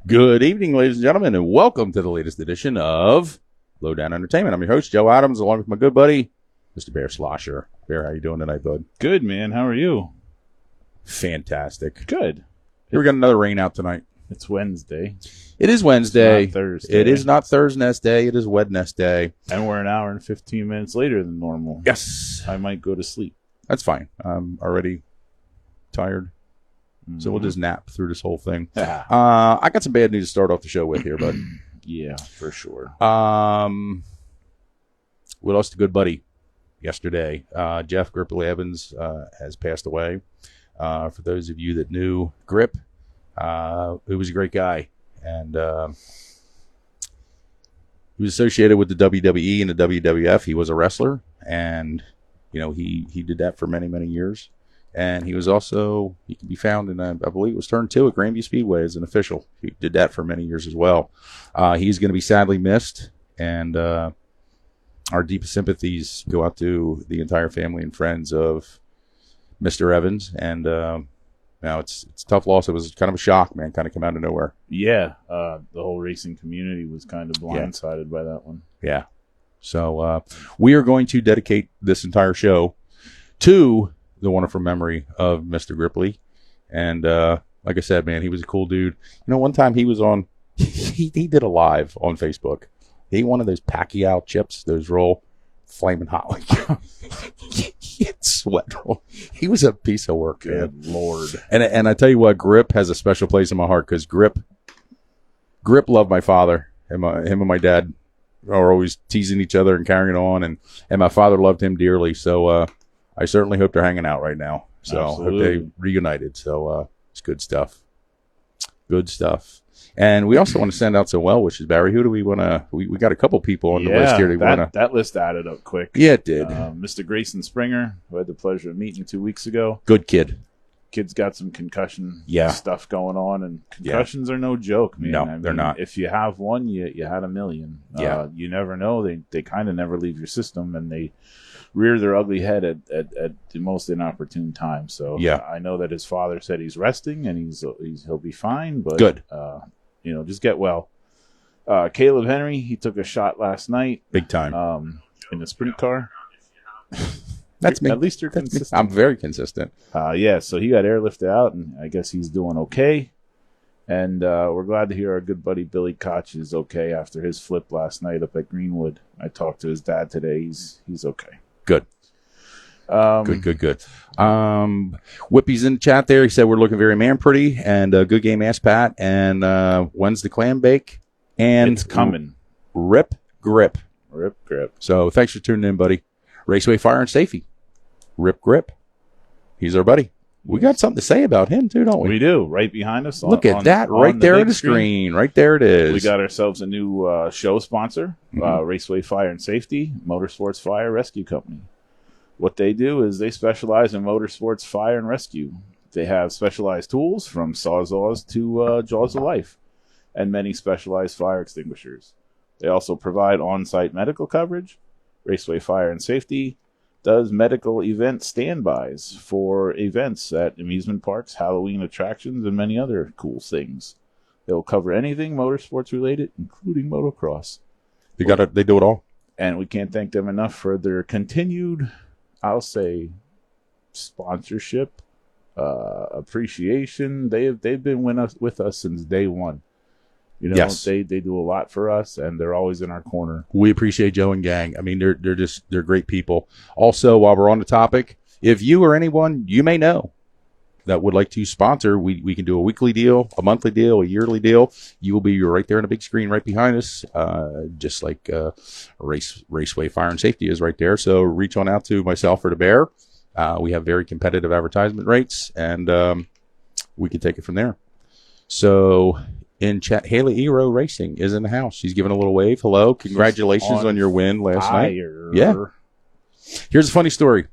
Good evening, ladies and gentlemen, and welcome to the latest edition of Lowdown Entertainment. I'm your host, Joe Adams, along with my good buddy, Mr. Bear Slosher. Bear, how you doing tonight, bud? Good, man. How are you? Fantastic. Good. We got another rain out tonight. It's Wednesday. It is Wednesday. It's not Thursday. It is not Thursday. It is Wednesday. And we're an hour and 15 minutes later than normal. Yes. I might go to sleep. That's fine. I'm already tired. So we'll just nap through this whole thing. I got some bad news to start off the show with here, bud. Yeah, for sure. We lost a good buddy yesterday. Jeff Gripply Evans has passed away. For those of you that knew Grip, he was a great guy. And he was associated with the WWE and the WWF. He was a wrestler. And, you know, he did that for many, many years. And he was also, he can be found in, I believe it was Turn 2 at Grandview Speedway as an official. He did that for many years as well. He's going to be sadly missed. And our deepest sympathies go out to the entire family and friends of Mr. Evans. And now it's a tough loss. It was kind of a shock, man. Kind of came out of nowhere. Yeah. The whole racing community was kind of blindsided by that one. Yeah. So we are going to dedicate this entire show to the wonderful memory of Mr. Gripply. And like I said, man, he was a cool dude. You know, one time he was on, he did a live on Facebook. He ate one of those Pacquiao chips, those roll flaming hot like he had sweat roll. He was a piece of work, man. Good Lord. And I tell you what, Grip has a special place in my heart because Grip loved my father. Him and my dad are always teasing each other and carrying on, and my father loved him dearly. So I certainly hope they're hanging out right now. So Absolutely. I hope they reunited. So it's good stuff. Good stuff. And we also want to send out some well wishes, Barry. Who do we want to? We got a couple people on the list here. That list added up quick. Yeah, it did. Mr. Grayson Springer, who I had the pleasure of meeting 2 weeks ago. Good kid. Kid's got some concussion stuff going on, and concussions are no joke, man. No, they're not. If you have one, you had a million. Yeah. You never know. They kind of never leave your system, and they rear their ugly head at the most inopportune time. So I know that his father said he's resting, and he'll be fine. But good. Just get well. Caleb Henry, he took a shot last night. Big time. In a sprint car. That's me. At least you're consistent. I'm very consistent. So he got airlifted out, and I guess he's doing okay. And we're glad to hear our good buddy Billy Koch is okay after his flip last night up at Greenwood. I talked to his dad today. He's okay. Good. Good. Whippy's in the chat there. He said we're looking very man pretty, and good game, ass Pat. And when's the clam bake? And it's coming. Rip Grip. Rip Grip. So thanks for tuning in, buddy. Raceway Fire and Safety. Rip Grip. He's our buddy. We got something to say about him too, don't we? We do. Right behind us. Look at that right there on the screen. Right there it is. We got ourselves a new show sponsor, Raceway Fire and Safety, Motorsports Fire Rescue Company. What they do is they specialize in motorsports fire and rescue. They have specialized tools from sawzalls to jaws of life, and many specialized fire extinguishers. They also provide on-site medical coverage. Raceway Fire and Safety does medical event standbys for events at amusement parks, Halloween attractions, and many other cool things. They'll cover anything motorsports related, including motocross. They do it all. And we can't thank them enough for their continued, I'll say, sponsorship, appreciation. They've been with us since day one. You know, yes. They do a lot for us, and they're always in our corner. We appreciate Joe and gang. I mean, they're great people. Also, while we're on the topic, if you or anyone you may know that would like to sponsor, we can do a weekly deal, a monthly deal, a yearly deal. You will be right there on the big screen right behind us, just like Raceway Fire and Safety is right there. So reach on out to myself or the Bear. We have very competitive advertisement rates, and we can take it from there. So in chat, Haley Ero Racing is in the house. She's giving a little wave. Hello. Congratulations on your win last night. Yeah. Here's a funny story.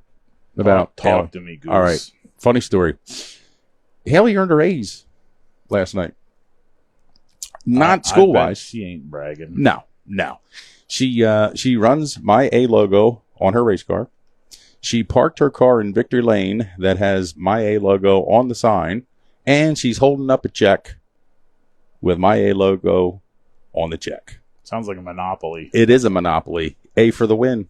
about talk to me, Goose. All right. Funny story. Haley earned her A's last night. Not school wise. She ain't bragging. No. She runs my A logo on her race car. She parked her car in Victory Lane that has my A logo on the sign, and she's holding up a check with my A logo on the check. Sounds like a monopoly. It is a monopoly. A for the win.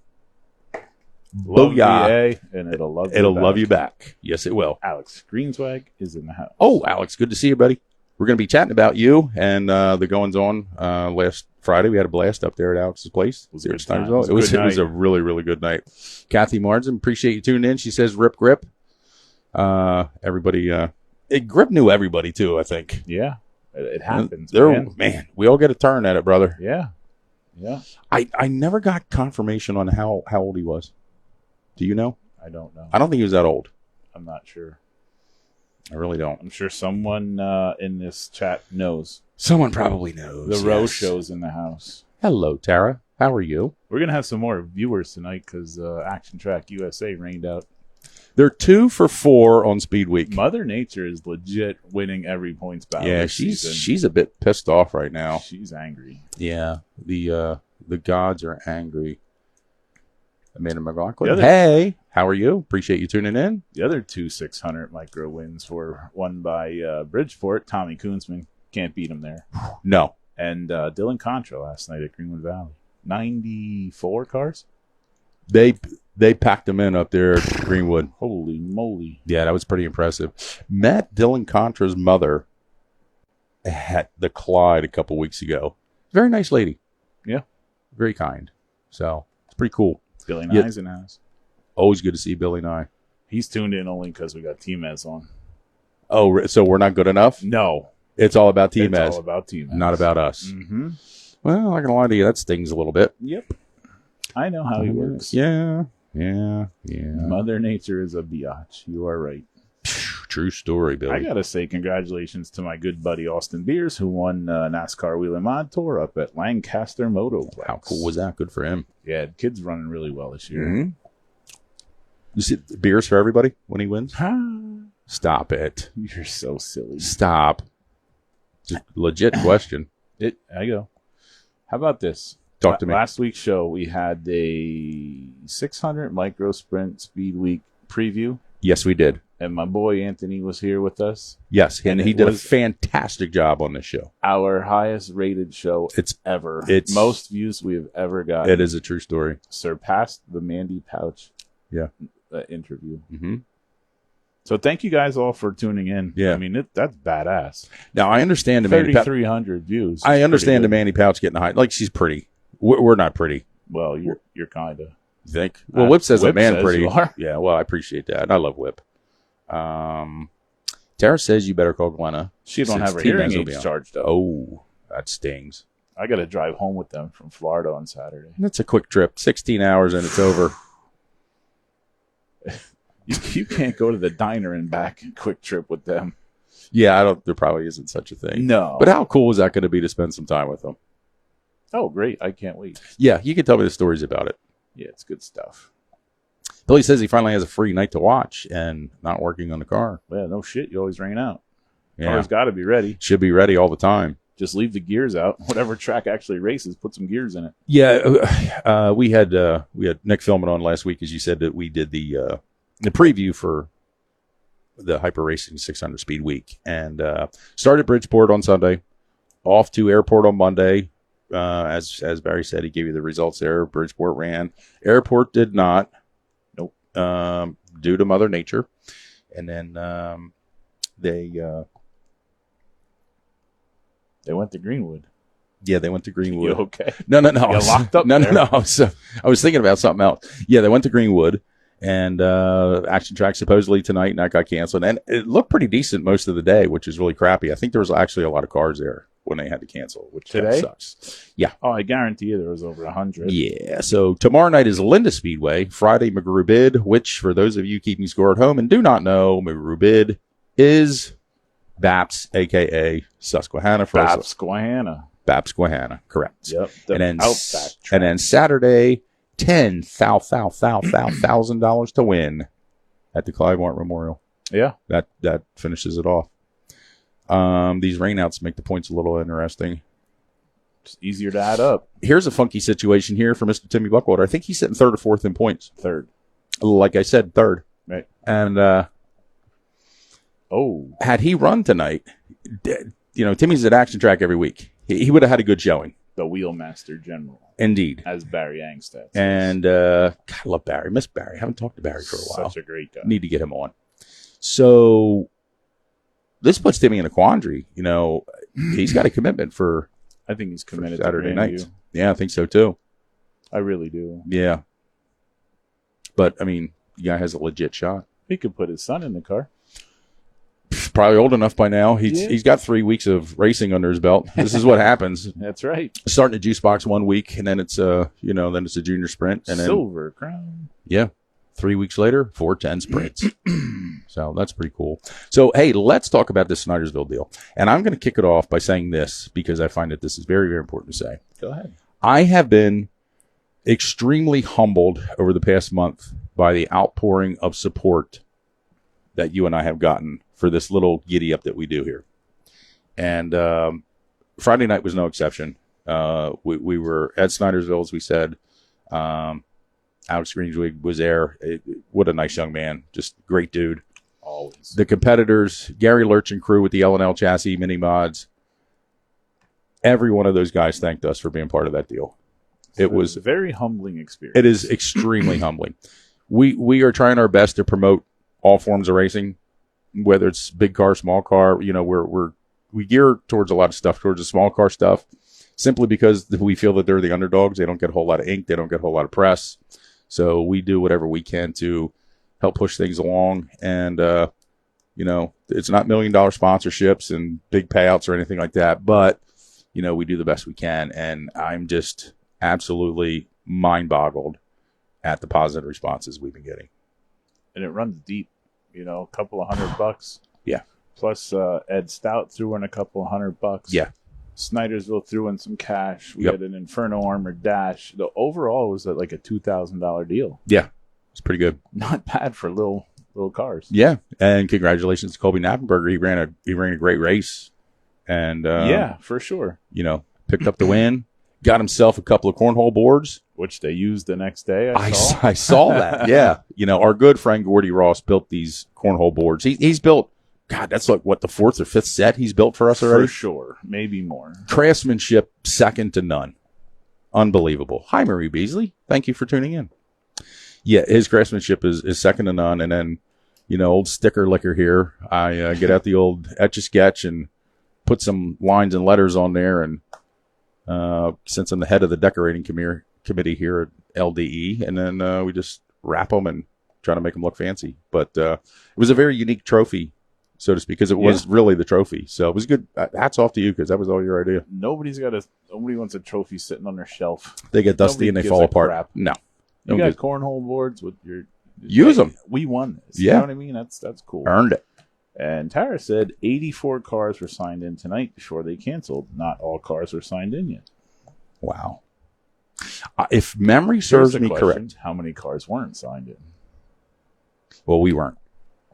Love Booyah. the A, and it'll love you It'll back. love you back. Yes, it will. Alex Greenswag is in the house. Oh, Alex, good to see you, buddy. We're going to be chatting about you and the goings on last Friday. We had a blast up there at Alex's place. It was a good Here at time. Steinersville. It was a really, really good night. Kathy Marsden, appreciate you tuning in. She says, "Rip Grip." Everybody, Grip knew everybody too. I think. Yeah, it happens. Man, we all get a turn at it, brother. Yeah. I never got confirmation on how old he was. Do you know? I don't know. I don't think he was that old. I'm not sure. I really don't. I'm sure someone in this chat knows. Someone probably knows. The Row Show's in the house. Hello, Tara. How are you? We're going to have some more viewers tonight because Action Track USA rained out. They're 2 for 4 on Speed Week. Mother Nature is legit winning every points battle. Yeah, this season. she's a bit pissed off right now. She's angry. Yeah, the gods are angry. Amanda McLaughlin. Hey, how are you? Appreciate you tuning in. The other 2 600 micro wins were won by Bridgeport. Tommy Koonsman. Can't beat him there. No. And Dylan Contra last night at Greenwood Valley. 94 cars? They packed them in up there at Greenwood. Holy moly. Yeah, that was pretty impressive. Met Dylan Contra's mother at the Clyde a couple weeks ago. Very nice lady. Yeah. Very kind. So, it's pretty cool. Billy Nye's in the house. Always good to see Billy Nye. He's tuned in only because we got Tmez on. Oh, so we're not good enough? No. It's all about Tmez. It's all about Tmez. Not about us. Mm-hmm. Well, I'm not going to lie to you. That stings a little bit. Yep. I know how he works. Yeah. Mother Nature is a biatch. You are right. True story, Billy. I got to say congratulations to my good buddy Austin Beers, who won NASCAR Wheel and Mod Tour up at Lancaster Motoplex. How cool was that? Good for him. Yeah, the kid's running really well this year. Mm-hmm. You see beers for everybody when he wins? Stop it. You're so silly. Stop. Just legit question. I go. How about this? Talk to me. Last week's show, we had a 600 micro sprint speed week preview. Yes, we did. And my boy Anthony was here with us. Yes, and he did a fantastic job on this show. Our highest rated show ever. It's most views we have ever got. It is a true story. Surpassed the Mandy Pouch interview. Mm-hmm. So thank you guys all for tuning in. Yeah. I mean, that's badass. Now, I understand the Mandy Pouch. 3,300 views. I understand the Mandy Pouch getting high. Like, she's pretty. We're not pretty. Well, you're kind of. You think? Well, Whip says Whip a man says pretty. you are. Yeah, well, I appreciate that. And I love Whip. Tara says you better call Glenna. She don't have her Tmez hearing will be aids on. charged up. Oh, that stings. I got to drive home with them from Florida on Saturday. That's a quick trip. 16 hours and it's over. You can't go to the diner and back quick trip with them. Yeah, there probably isn't such a thing. No. But how cool is that going to be to spend some time with them? Oh, great. I can't wait. Yeah, you can tell me the stories about it. Yeah, it's good stuff. Billy says he finally has a free night to watch and not working on the car. Yeah, no shit. You always rain out. Yeah. Car's got to be ready. Should be ready all the time. Just leave the gears out. Whatever track actually races, put some gears in it. Yeah, we had Nick Philman on last week, as you said, that we did the preview for the Hyper Racing 600 Speed Week, and started Bridgeport on Sunday, off to Airport on Monday. As Barry said, he gave you the results there. Bridgeport ran. Airport did not. Nope. Due to Mother Nature, and then they went to Greenwood. Yeah, they went to Greenwood. You okay? No. You locked up there? No. I was thinking about something else. Yeah, they went to Greenwood, and Action Track supposedly tonight, and that got canceled. And it looked pretty decent most of the day, which is really crappy. I think there was actually a lot of cars there when they had to cancel, which today sucks. Yeah. Oh, I guarantee you there was over 100. Yeah. So tomorrow night is Linda Speedway. Friday, McGrew Bid, which for those of you keeping score at home and do not know, McGrew Bid is BAPS, a.k.a. Susquehanna. Susquehanna, correct. Yep. And then Saturday, $10,000 to win. at the Clive Martin Memorial. Yeah. That finishes it off. These rainouts make the points a little interesting. It's easier to add up. Here's a funky situation here for Mr. Timmy Buckwater. I think he's sitting third or fourth in points. Third. Like I said, third. Right. And had he run tonight, Timmy's at Action Track every week. He would have had a good showing. The Wheelmaster General. Indeed. As Barry Angstad says. And God, I love Barry. Miss Barry. I haven't talked to Barry for a while. Such a great guy. Need to get him on. So this puts Timmy in a quandary. He's got a commitment for I think he's committed Saturday to nights. Yeah, I think so too. I really do. Yeah. But, the guy has a legit shot. He could put his son in the car. Probably old enough by now. He's got 3 weeks of racing under his belt. This is what happens. That's right. Starting a juice box 1 week, and then it's a junior sprint, and then Silver Crown. Yeah, 3 weeks later, 410 sprints. So that's pretty cool. So hey, let's talk about this Snydersville deal, and I'm going to kick it off by saying this because I find that this is very, very important to say. Go ahead. I have been extremely humbled over the past month by the outpouring of support that you and I have gotten for this little giddy up that we do here. And Friday night was no exception. We were at Snydersville, as we said. Alex Greenswig was there. What a nice young man. Just great dude. Always. The competitors, Gary Lurch and crew with the L&L chassis mini mods. Every one of those guys thanked us for being part of that deal. It was a very humbling experience. It is extremely humbling. We are trying our best to promote all forms of racing, whether it's big car, small car. We gear towards a lot of stuff, towards the small car stuff, simply because we feel that they're the underdogs. They don't get a whole lot of ink. They don't get a whole lot of press. So we do whatever we can to help push things along. And, it's not $1 million sponsorships and big payouts or anything like that. But, we do the best we can. And I'm just absolutely mind-boggled at the positive responses we've been getting. And it runs deep, a couple of $100. Yeah. Plus, Ed Stout threw in a couple of $100. Yeah. Snydersville threw in some cash. We had an Inferno Armored Dash. The overall was like a $2,000 deal. Yeah. It's pretty good. Not bad for little cars. Yeah. And congratulations to Colby Knappenberger. He ran a great race. And yeah, for sure. Picked up the win. Got himself a couple of cornhole boards, which they used the next day. I saw that. Yeah. Our good friend Gordy Ross built these cornhole boards. He's built, God, that's like what, the 4th or 5th set he's built for us already? For sure. Maybe more. Craftsmanship second to none. Unbelievable. Hi, Marie Beasley. Thank you for tuning in. Yeah, his craftsmanship is second to none. And then, old sticker licker here. I get out the old Etch-a-Sketch and put some lines and letters on there. And since I'm the head of the decorating committee here at LDE, and then we just wrap them and try to make them look fancy. But it was a very unique trophy, so to speak, because it was really the trophy. So it was good. Hats off to you, because that was all your idea. Nobody wants a trophy sitting on their shelf. They get dusty and they fall apart. Crap. No. You got cornhole boards with your... Use them. We won this. Yeah. You know what I mean? That's cool. Earned it. And Tara said 84 cars were signed in tonight before they canceled. Not all cars were signed in yet. Wow. If memory serves me correct. How many cars weren't signed in? Well, we weren't.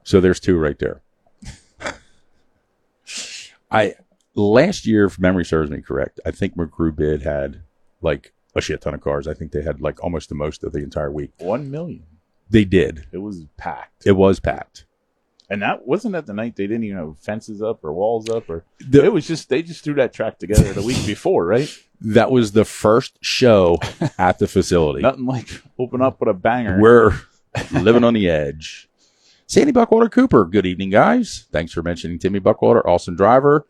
So there's 2 right there. Last year, if memory serves me correct, I think McGrew Bid had like a shit ton of cars. I think they had like almost the most of the entire week. 1 million. They did. It was packed. It was packed. And that wasn't the night they didn't even have fences up or walls up, or it was just they just threw that track together the week before, right? That was the first show at the facility. Nothing like open up with a banger. We're living on the edge. Sandy Buckwater Cooper, good evening, guys. Thanks for mentioning Timmy Buckwater, awesome driver.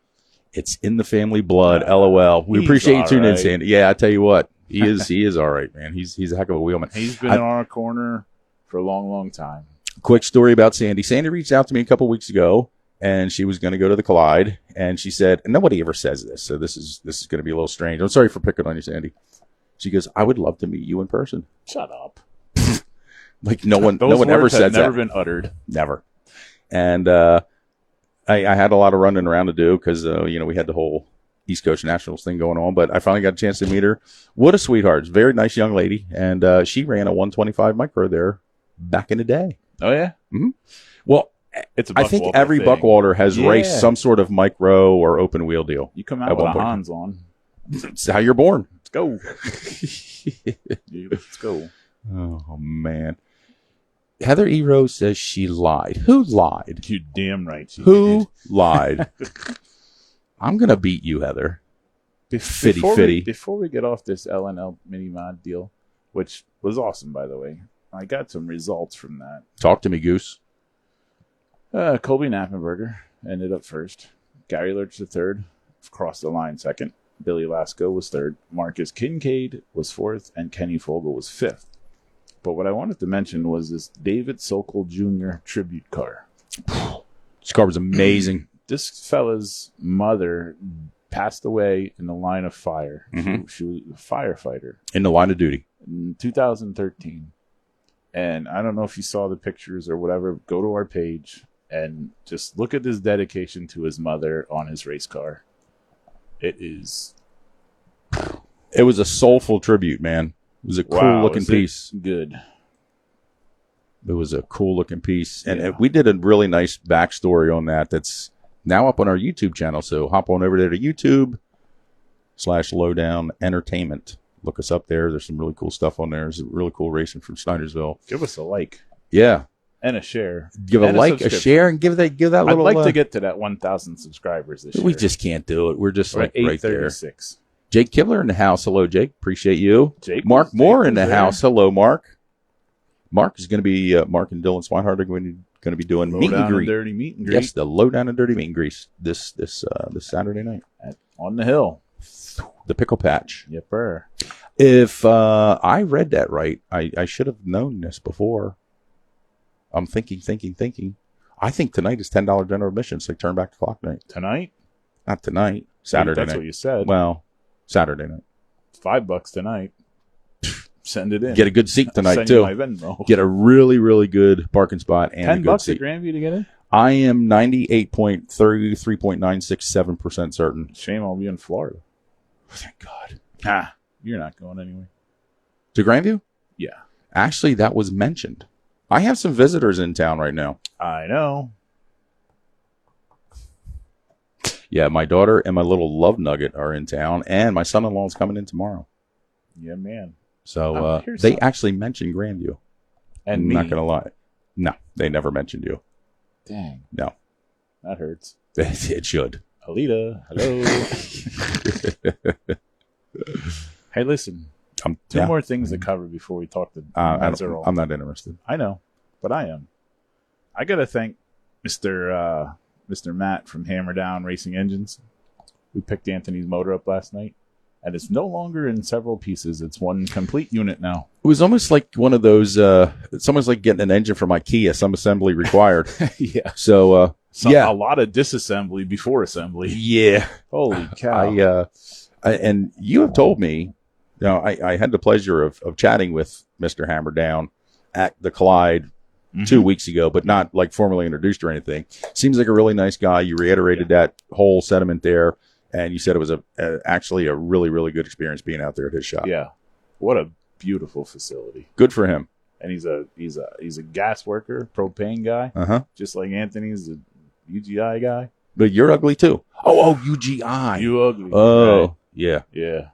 It's in the family blood. LOL. We appreciate you tuning in, Sandy. Yeah, I tell you what, he is all right, man. He's a heck of a wheelman. He's been in our corner for a long, long time. Quick story about Sandy. Sandy reached out to me a couple weeks ago, and she was going to go to the Collide, and she said, and nobody ever says this, so this is going to be a little strange. I'm sorry for picking on you, Sandy. She goes, I would love to meet you in person. Shut up. Like no one ever said that. Never been uttered. Never. And I had a lot of running around to do because we had the whole East Coast Nationals thing going on, but I finally got a chance to meet her. What a sweetheart. Very nice young lady, and she ran a 125 micro there back in the day. Oh, yeah? Well, It's a I think Buckwalter every thing. Buckwalter has Yeah. raced some sort of micro or open wheel deal. You come at out with one a point. Hans on. It's how you're born. Let's go. Yeah, let's go. Oh, man. Heather E. Rose says she lied. Who lied? You damn right. Who lied? I'm going to beat you, Heather. Fitty. Before we get off this LNL mini mod deal, which was awesome, by the way, I got some results from that. Talk to me, Goose. Colby Knappenberger ended up first. Gary Lurch the third, crossed the line second. Billy Lasco was third. Marcus Kincaid was fourth, and Kenny Fogel was fifth. But what I wanted to mention was this David Sokol Jr. tribute car. This car was amazing. This fella's mother passed away in the line of fire. Mhm. She was a firefighter In the line of duty. in 2013. And I don't know if you saw the pictures or whatever. Go to our page and just look at his dedication to his mother on his race car. It is It was a soulful tribute, man. It was a cool looking is it piece. good. It was a cool looking piece. And Yeah. we did a really nice backstory on that. That's now up on our YouTube channel. So hop on over there to YouTube/Lowdown Entertainment. Look us up there. There's some really cool stuff on there. There's really cool racing from Snydersville. Give us a like Yeah. and a share. Give a And like, a subscription. share, and give that I'd little. like to get to that 1,000 subscribers this year. We just can't do it. We're just We're like at right there. 836. Jake Kibler in the house. Hello, Jake. Appreciate you. Jake Mark was- Moore Jake in the was there. house. Hello, Mark. Mark is going to be Mark and Dylan Swinehart are going to be doing Low meet and down and greet. dirty meet and greet. Yes, the low down and dirty meet and grease this Saturday night. On the hill. The pickle patch. Yepper. If I read that right, I should have known this before. I'm thinking. I think tonight is $10 general admission, so turn back the clock night. Tonight? Not tonight. Saturday That's night. what you said. Well, Saturday night. $5 tonight. Send it in. Get a good seat tonight Send too. you my Venmo. Get a really, really good parking spot and a good $10 at seat. Grandview to get in? I am 98.33.967% certain. Shame I'll be in Florida. Thank God. You're not going anyway. To Grandview? Yeah. Actually, that was mentioned. I have some visitors in town right now. I know. Yeah, my daughter and my little love nugget are in town, and my son-in-law is coming in tomorrow. Yeah, man. So here's they some- actually mentioned Grandview. And I'm me. not going to lie. No, they never mentioned you. Dang. No. That hurts. It should. Alita, hello. Hey, listen. Two more things to cover before we talk to Meseraull. I'm not interested. I know, but I am. I got to thank Mr. Matt from Hammer Down Racing Engines, who picked Anthony's motor up last night. And it's no longer in several pieces. It's one complete unit now. It was almost like one of those, it's almost like getting an engine from IKEA, some assembly required. Yeah. So, A lot of disassembly before assembly. Yeah. Holy cow. And you have told me, I had the pleasure of chatting with Mr. Hammer Down at the Clyde 2 weeks ago, but not like formally introduced or anything. Seems like a really nice guy. You reiterated that whole sentiment there. And you said it was actually a really, really good experience being out there at his shop. Yeah. What a beautiful facility. Good for him. And he's a gas worker, propane guy. Uh-huh. Just like Anthony's a UGI guy. But you're ugly too. Oh, UGI. You ugly. Oh, right. yeah. Yeah.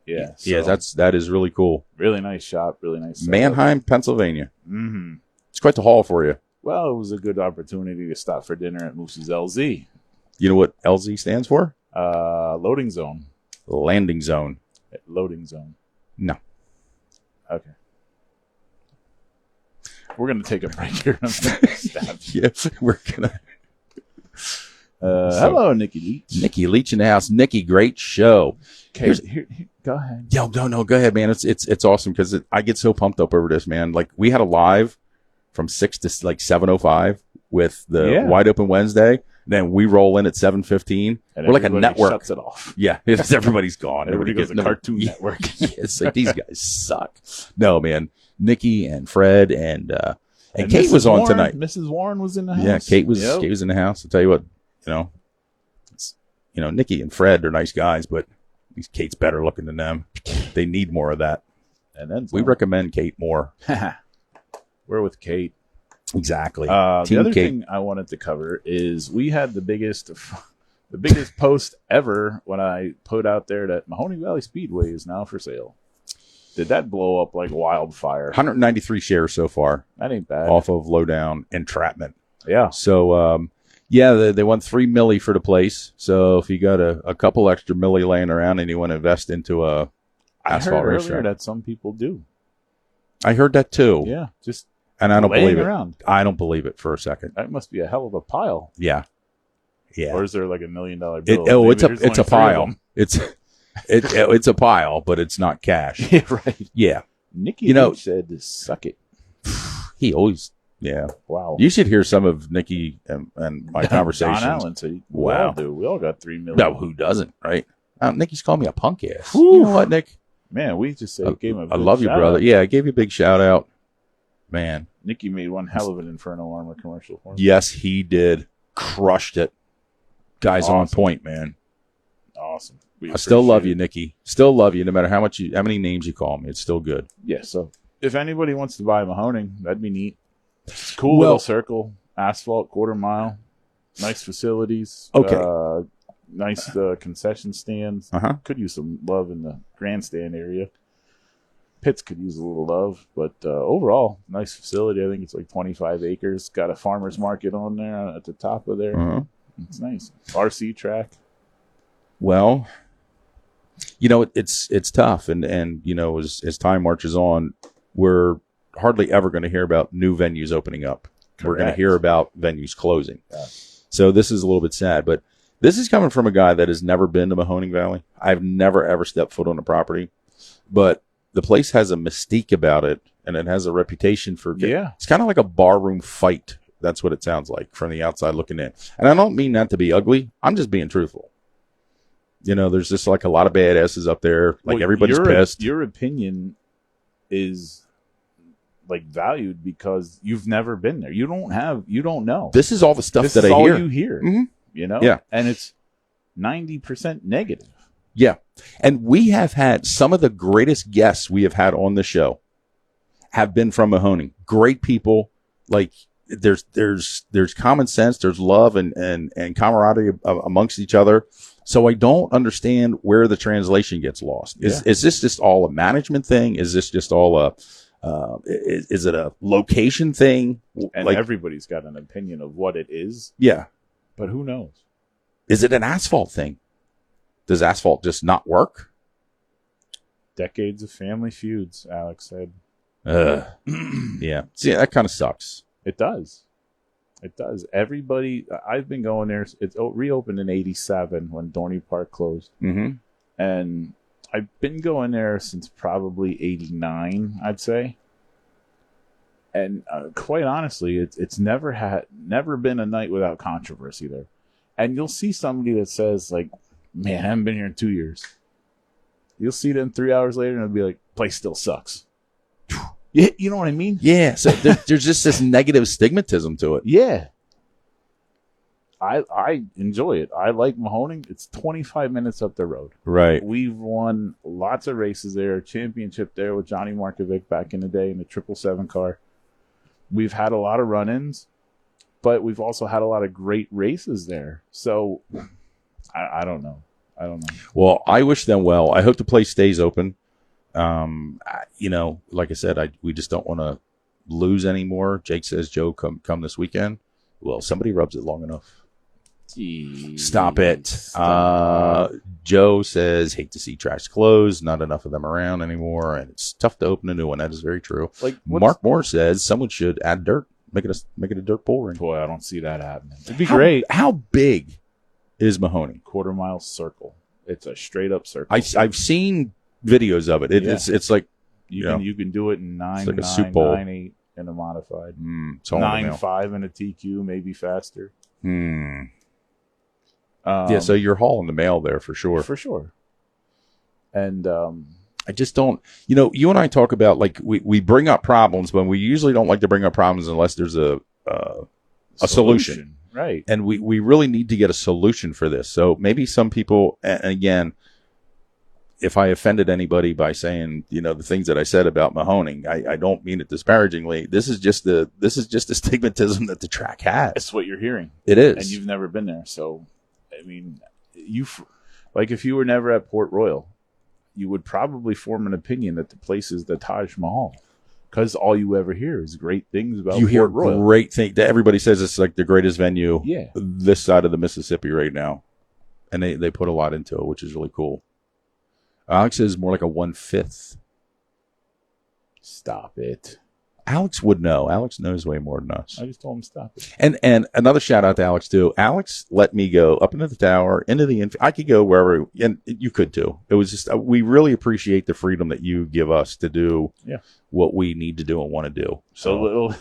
Yeah. Yeah, So, that is really cool. really nice shop, really nice setup. Mannheim, Pennsylvania. Mm-hmm. It's quite the haul for you. Well, it was a good opportunity to stop for dinner at Moose's LZ. You know what LZ stands for? Loading zone. Landing zone. Loading zone. No. Okay. We're going to take a break here. Yeah, we're gonna. Hello, Nikki Leach. Nikki Leach in the house. Nikki, great show. Okay, here, go ahead. Yo, no, go ahead, man. It's awesome because I get so pumped up over this, man. Like we had a live from 6 to like 7:05 with the Wide Open Wednesday. Then we roll in at 7:15. We're like a network. Shuts it off. Yeah, it's, everybody's gone. Everybody goes to Cartoon Network. Yeah, it's like these guys suck. No, man. Nikki and Fred and Kate Mrs. was on Warren, tonight. Mrs. Warren was in the house. Yeah, Kate was in the house. I'll tell you what, Nikki and Fred are nice guys, but Kate's better looking than them. They need more of that. And then we recommend Kate more. We're with Kate. Exactly. The Team other Cape. thing I wanted to cover is we had the biggest post ever when I put out there that Mahoning Valley Speedway is now for sale. Did that blow up like wildfire? 193 shares so far. That ain't bad. Off of Lowdown Entrapment. Yeah. So, they want $3 million for the place. So if you got a couple extra milli laying around and you want to invest into a asphalt I heard racetrack, earlier that some people do. I heard that too. Yeah, just And I don't laying believe around. it. I don't believe it for a second. That must be a hell of a pile. Yeah. Yeah. Or is there like $1 million bill? It's Maybe there's a only 3 of pile. them. It's a pile, but it's not cash. Yeah, right. Yeah. Nicky H said, "Suck it." He always, yeah. Wow. You should hear some of Nicky and my conversations. Don Allen said, Wow. We all got $3 million. No, who doesn't, right? Nicky's called me a punk ass. Whew. You know what, Nick? Man, we just gave him a I love you, brother. out. Yeah, I gave you a big shout out. Man. Nicky made one hell of an Inferno Armor commercial for me. Yes, he did. Crushed it. Guy's on point, man. Awesome. I still love you, Nicky. Still love you, no matter how many names you call me. It's still good. Yeah, so if anybody wants to buy Mahoning, that'd be neat. Cool little circle, asphalt, quarter mile, nice facilities. Okay. Nice concession stands. Could use some love in the grandstand area. Pits could use a little love, but overall, nice facility. I think it's like 25 acres. Got a farmer's market on there at the top of there. It's nice. RC track. Well, it's tough, and as time marches on, we're hardly ever going to hear about new venues opening up. Correct. We're going to hear about venues closing. Yeah. So this is a little bit sad, but this is coming from a guy that has never been to Mahoning Valley. I've never ever stepped foot on the property, but the place has a mystique about it, and it has a reputation for. Yeah, it's kind of like a barroom fight. That's what it sounds like from the outside looking in, and I don't mean that to be ugly. I'm just being truthful. There's just like a lot of badasses up there. Like everybody's pissed. Your opinion is like valued because you've never been there. You don't know. This is all the stuff that I hear. This is all you hear. Mm-hmm. Yeah. And it's 90% negative. Yeah. And we have had some of the greatest guests we have had on the show have been from Mahoning. Great people. Like there's common sense, there's love and camaraderie amongst each other. So I don't understand where the translation gets lost. Is this just all a management thing? Is this just all is it a location thing? And everybody's got an opinion of what it is. Yeah. But who knows? Is it an asphalt thing? Does asphalt just not work? Decades of family feuds, Alex said. Yeah. See, that kind of sucks. It does. It does. Everybody, I've been going there. It's reopened in '87 when Dorney Park closed. Mm-hmm. And I've been going there since probably '89, I'd say. And quite honestly, it's never been a night without controversy there. And you'll see somebody that says, like, man, I haven't been here in 2 years. You'll see them 3 hours later and it'll be like, place still sucks. You know what I mean? Yeah. So there's just this negative stigmatism to it. Yeah. I enjoy it. I like Mahoning. It's 25 minutes up the road. Right. We've won lots of races there. Championship there with Johnny Markovic back in the day in the 777 car. We've had a lot of run-ins, but we've also had a lot of great races there. So I don't know. Well, I wish them well. I hope the place stays open. Like I said, we just don't want to lose anymore. Jake says, Joe, come this weekend. Well, somebody rubs it long enough. Jeez. Stop it. Joe says, hate to see tracks closed. Not enough of them around anymore, and it's tough to open a new one. That is very true. Like Mark Moore says, someone should add dirt, make it a dirt bull ring. Boy, I don't see that happening. It'd be great. How big is Mahoning? Quarter mile circle. It's a straight up circle. I've seen videos of it. It's like you can do it in 9.9, like 9.8 in a modified. 9.5 in a TQ, maybe faster. So you're hauling the mail there for sure. For sure. And I just don't. You and I talk about, like, we bring up problems, but we usually don't like to bring up problems unless there's a solution. Right. And we really need to get a solution for this. So maybe some people, and again, if I offended anybody by saying, the things that I said about Mahoning, I don't mean it disparagingly. This is just the stigmatism that the track has. It's what you're hearing. It is. And you've never been there. So, I mean, like if you were never at Port Royal, you would probably form an opinion that the place is the Taj Mahal. Because all you ever hear is great things about you hear Port Royal. Great things. Everybody says it's like the greatest venue Yeah. this side of the Mississippi right now. And they put a lot into it, which is really cool. Alex is more like a 1/5. Stop it. Alex would know. Alex knows way more than us. I just told him stop it. And another shout out to Alex too. Alex let me go up into the tower, into the I could go wherever, and you could too. It was just we really appreciate the freedom that you give us to do what we need to do and want to do. So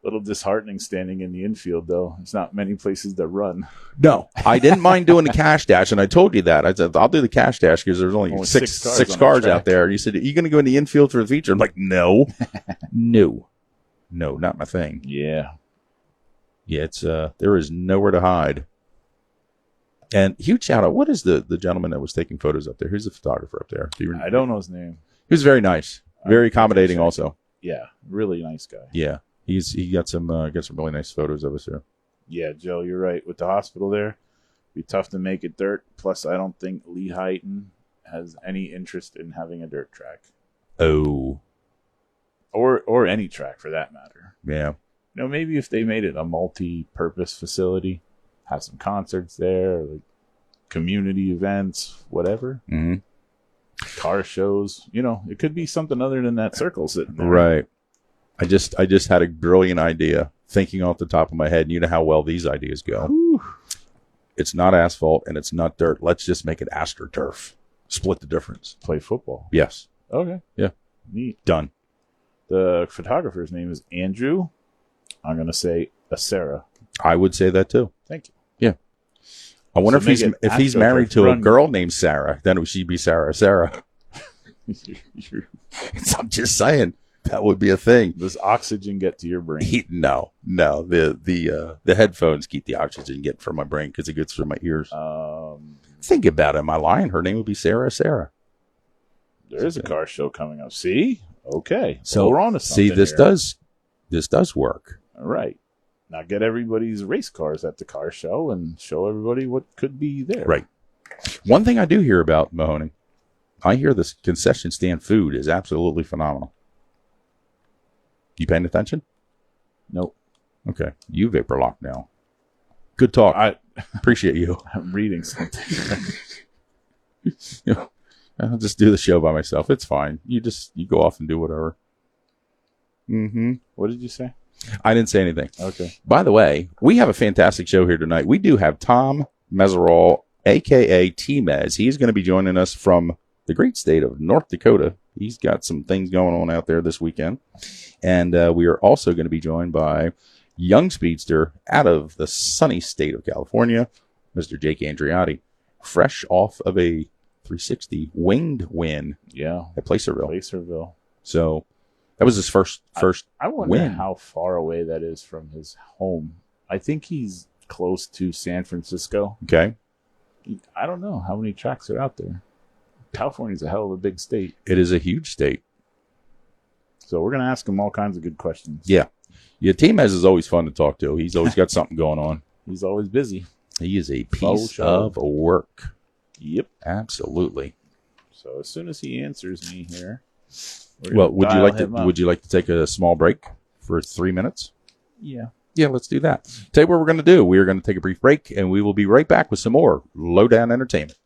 little disheartening standing in the infield though. There's not many places to run. No, I didn't mind doing the cash dash, and I told you that. I said I'll do the cash dash because there's only six cars out there. And you said, "Are you going to go in the infield for the feature?" I'm like, "No, no, not my thing." Yeah, it's there is nowhere to hide. And huge shout out. What is the gentleman that was taking photos up there? Who's the photographer up there? I don't know his name. He was very nice, very accommodating. Also, yeah, really nice guy. Yeah, he got some really nice photos of us here. Yeah, Joe, you're right. With the hospital there, it'd be tough to make it dirt. Plus, I don't think Lee Heighton has any interest in having a dirt track. Oh. Or any track for that matter. Yeah. Maybe if they made it a multi-purpose facility, have some concerts there, like community events, whatever. Mm-hmm. Car shows. It could be something other than that circle sitting there. Right. I just had a brilliant idea, thinking off the top of my head. And you know how well these ideas go. Whew. It's not asphalt and it's not dirt. Let's just make it AstroTurf. Split the difference. Play football. Yes. Okay. Yeah. Neat. Done. The photographer's name is Andrew. I'm going to say Sarah. I would say that too. Thank you. Yeah. I wonder if he's married to a girl named Sarah, then would she be Sarah? I'm just saying that would be a thing. Does oxygen get to your brain? No. The headphones keep the oxygen getting from my brain because it gets through my ears. Think about it. Am I lying? Her name would be Sarah. There is a car show coming up. See? Okay. So we're on to something. See, this does work. All right. Now get everybody's race cars at the car show and show everybody what could be there. Right. One thing I do hear about Mahoning, I hear this concession stand food is absolutely phenomenal. You paying attention? Nope. Okay. You vapor lock now. Good talk. I appreciate you. I'm reading something. I'll just do the show by myself. It's fine. You go off and do whatever. Mm-hmm. What did you say? I didn't say anything. Okay. By the way, we have a fantastic show here tonight. We do have Tom Meseraull, a.k.a. Tmez. He's going to be joining us from the great state of North Dakota. He's got some things going on out there this weekend. And we are also going to be joined by young speedster out of the sunny state of California, Mr. Jake Andreotti, fresh off of a 360 winged win at Placerville. So that was his first I wonder win. How far away that is from his home. I think he's close to San Francisco. Okay. I don't know how many tracks are out there. California's a hell of a big state. It is a huge state. So we're going to ask him all kinds of good questions. Yeah. Tmez is always fun to talk to. He's always got something going on. He's always busy. He is a piece of work. Yep. Absolutely. So as soon as he answers me here, would you like to take a small break for 3 minutes? Yeah. Yeah, let's do that. Tell you what we're going to do. We are going to take a brief break, and we will be right back with some more Lowdown Entertainment.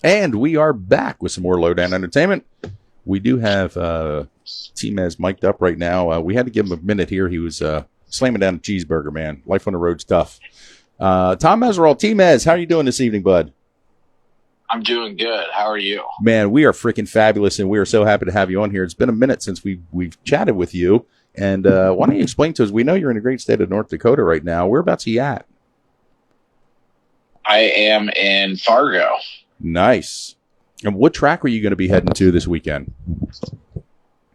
And we are back with some more Lowdown Entertainment. We do have Tmez mic'd up right now. We had to give him a minute here. He was slamming down a cheeseburger, man. Life on the road's tough. Tom Meseraull, Tmez, how are you doing this evening, bud? I'm doing good. How are you? Man, we are freaking fabulous, and we are so happy to have you on here. It's been a minute since we've chatted with you. And why don't you explain to us, we know you're in the great state of North Dakota right now. Whereabouts are you at? I am in Fargo. Nice. And what track are you going to be heading to this weekend?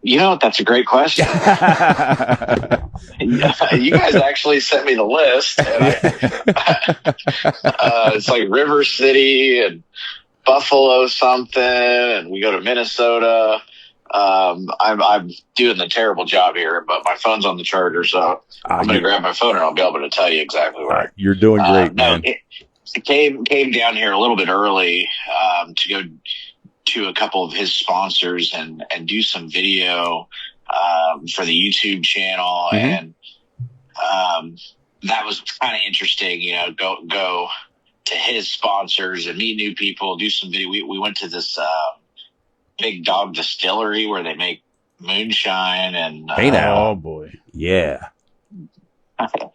You know, that's a great question. You guys actually sent me the list. And it's like River City and Buffalo something, and we go to Minnesota. I'm doing the terrible job here, but my phone's on the charger, so I'm going to grab my phone and I'll be able to tell you exactly where. You're doing great, man. It came down here a little bit early to go to a couple of his sponsors and do some video for the YouTube channel, and that was kind of interesting. You know, go to his sponsors and meet new people, do some video. We went to this Big Dog Distillery where they make moonshine and oh boy, yeah.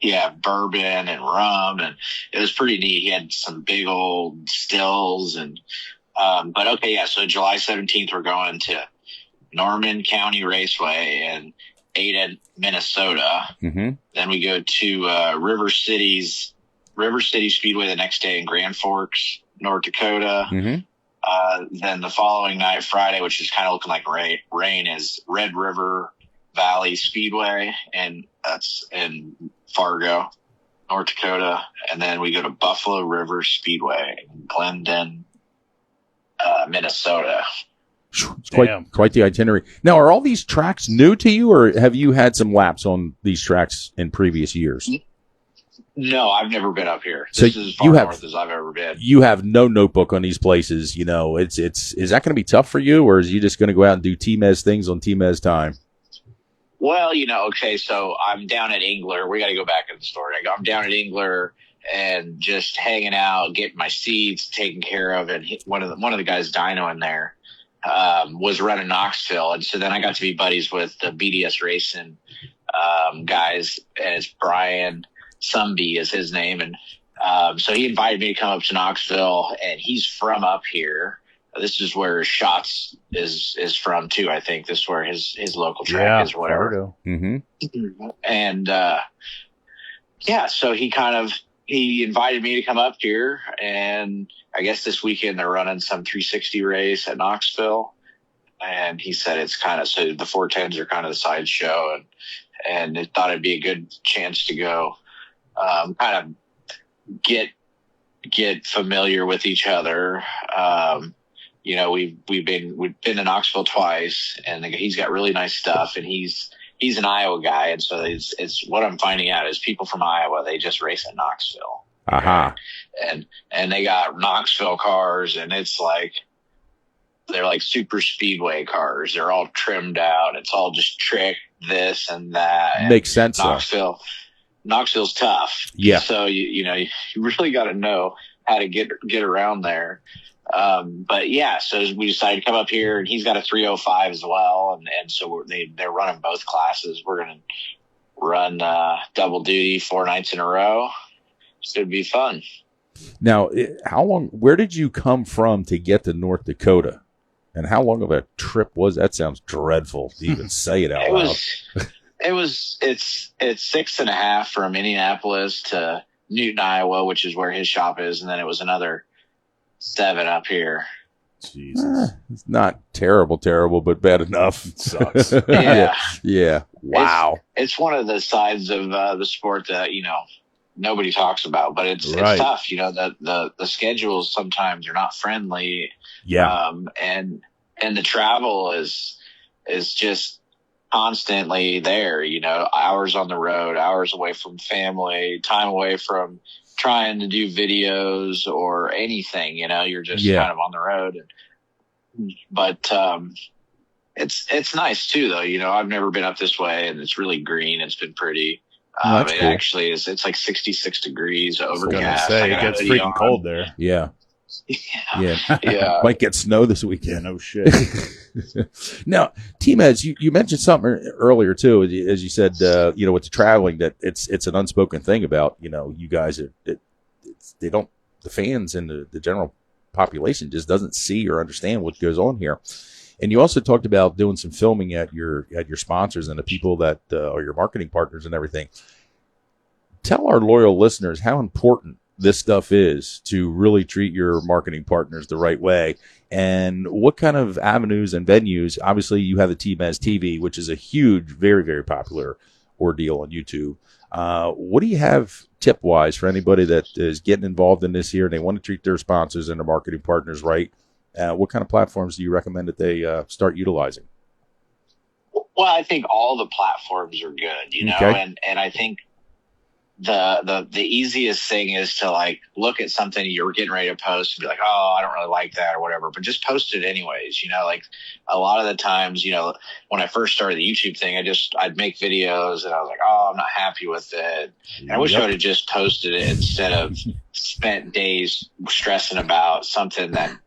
Yeah, bourbon and rum, and it was pretty neat. He had some big old stills, and but okay, yeah. So July 17th, we're going to Norman County Raceway in Ada, Minnesota. Then we go to River City Speedway the next day in Grand Forks, North Dakota. Then the following night, Friday, which is kind of looking like rain, is Red River Valley Speedway, and that's in Fargo, North Dakota. And then we go to Buffalo River Speedway in Glendon, Minnesota. It's quite the itinerary. Now, are all these tracks new to you, or have you had some laps on these tracks in previous years? No, I've never been up here. So this is as far north as I've ever been. You have no notebook on these places. You know, is that going to be tough for you, or is you just going to go out and do Tmez things on Tmez time? Well, you know, okay, so I'm down at Engler. We got to go back in the story. I'm down at Engler and just hanging out, getting my seats taken care of. And one of the guys dynoing there was running Knoxville, and so then I got to be buddies with the BDS Racing guys. And it's Brian Sumby is his name, and so he invited me to come up to Knoxville, and he's from up here. This is where Shots is from too. I think this is where his local track is, whatever. And so he invited me to come up here, and I guess this weekend they're running some 360 race at Knoxville, and he said it's kind of, so the 410s are kind of the sideshow, and it thought it'd be a good chance to go kind of get familiar with each other. You know, we've been to Knoxville twice, and he's got really nice stuff, and he's an Iowa guy, and so it's what I'm finding out is people from Iowa, they just race at Knoxville. And they got Knoxville cars, and it's like they're like super speedway cars. They're all trimmed out. It's all just trick this and that. Makes sense. Knoxville's tough. Yeah. So you really got to know how to get around there. But yeah, so we decided to come up here, and he's got a 305 as well. And so they're running both classes. We're going to run, double duty 4 nights in a row. So it'd be fun. Now, where did you come from to get to North Dakota? And how long of a trip was that? Sounds dreadful to even say it out loud. It's 6.5 from Indianapolis to Newton, Iowa, which is where his shop is. And then it was another 7 up here. Jesus. It's not terrible, but bad enough. It sucks. Yeah. Wow. It's one of the sides of the sport that, nobody talks about, but it's tough. The schedules sometimes are not friendly. Yeah. And the travel is just constantly there, hours on the road, hours away from family, time away from trying to do videos or anything, you're just kind of on the road. But it's nice too, though. I've never been up this way, and it's really green. It's been pretty. It cool. actually is. It's like 66 degrees overcast. It gets freaking cold there. Yeah. Yeah. Yeah. Might get snow this Yeah, weekend. no shit. Now, Tmez, you mentioned something earlier too, as you said, with the traveling, that it's an unspoken thing about, you guys, they don't, the fans and the general population just doesn't see or understand what goes on here. And you also talked about doing some filming at your sponsors and the people that are your marketing partners and everything. Tell our loyal listeners how important this stuff is to really treat your marketing partners the right way, and what kind of avenues and venues. Obviously, you have the Tmez TV, which is a huge, very, very popular ordeal on YouTube. What do you have tip-wise for anybody that is getting involved in this here and they want to treat their sponsors and their marketing partners right? What kind of platforms do you recommend that they start utilizing? Well, I think all the platforms are good, Okay. and I think the easiest thing is to like look at something you're getting ready to post and be like, oh, I don't really like that or whatever, but just post it anyways. Like a lot of the times, when I first started the YouTube thing, I'd make videos and I was like, oh, I'm not happy with it. And I wish I would have just posted it instead of spent days stressing about something that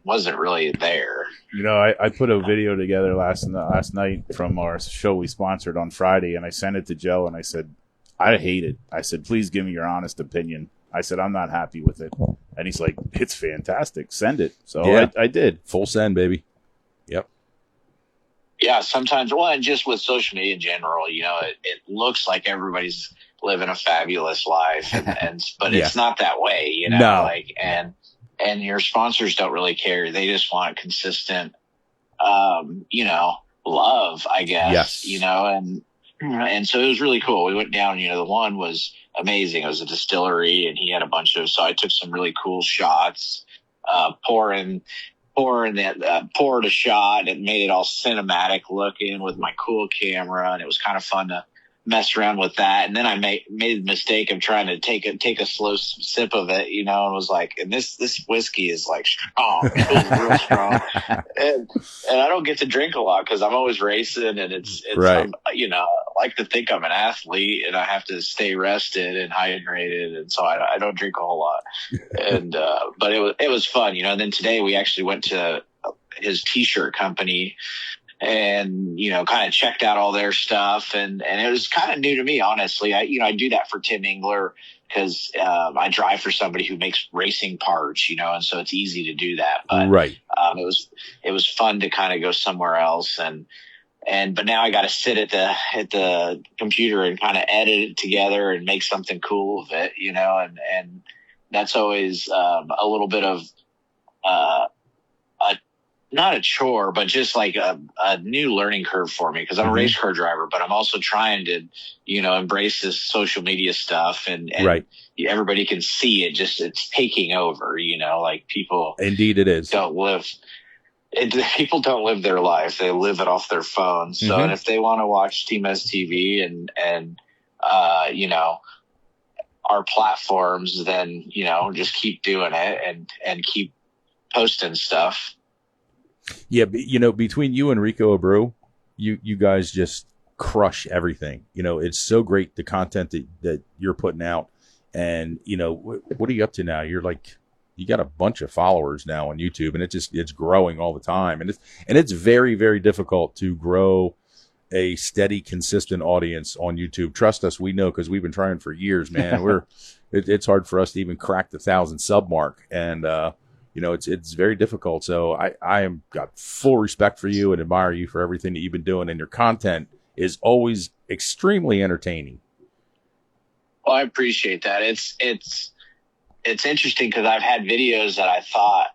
wasn't really there. I put a video together last night from our show we sponsored on Friday, and I sent it to Joe, and I said, I hate it. I said, please give me your honest opinion. I said, I'm not happy with it. And he's like, it's fantastic. Send it. So Yeah. I did. Full send, baby. Yep. Yeah, sometimes, and just with social media in general, it looks like everybody's living a fabulous life, but Yeah. it's not that way, No. and your sponsors don't really care. They just want consistent, love, I guess, Yes. and so it was really cool. We went down, the one was amazing. It was a distillery, and he had so I took some really cool shots, poured a shot and made it all cinematic looking with my cool camera. And it was kind of fun to mess around with that. And then I made the mistake of trying to take a slow sip of it, and was like, and this whiskey is like strong. It was real strong. And I don't get to drink a lot because I'm always racing, and it's right. I like to think I'm an athlete and I have to stay rested and hydrated. And so I don't drink a whole lot. And, but it was fun, And then today we actually went to his t-shirt company and, kind of checked out all their stuff. And it was kind of new to me, honestly. I do that for Tim Engler because I drive for somebody who makes racing parts, and so it's easy to do that. But right. It was fun to kind of go somewhere else. But now I got to sit at the computer and kind of edit it together and make something cool of it, and that's always a little bit of not a chore, but just like a new learning curve for me because I'm a race car driver, but I'm also trying to, embrace this social media stuff and right. Everybody can see it. Just it's taking over, like people. Indeed, it is. People don't live their life; they live it off their phones. So, and if they want to watch Tmez TV and our platforms, then just keep doing it and keep posting stuff. Yeah, between you and Rico Abreu, you guys just crush everything. It's so great, the content that you're putting out. And, what are you up to now? You're like, you got a bunch of followers now on YouTube, and it's growing all the time. And it's very, very difficult to grow a steady, consistent audience on YouTube. Trust us, we know, because we've been trying for years, man. It's hard for us to even crack the 1,000 sub mark. And, it's very difficult. So I am got full respect for you and admire you for everything that you've been doing. And your content is always extremely entertaining. Well, I appreciate that. It's interesting because I've had videos that I thought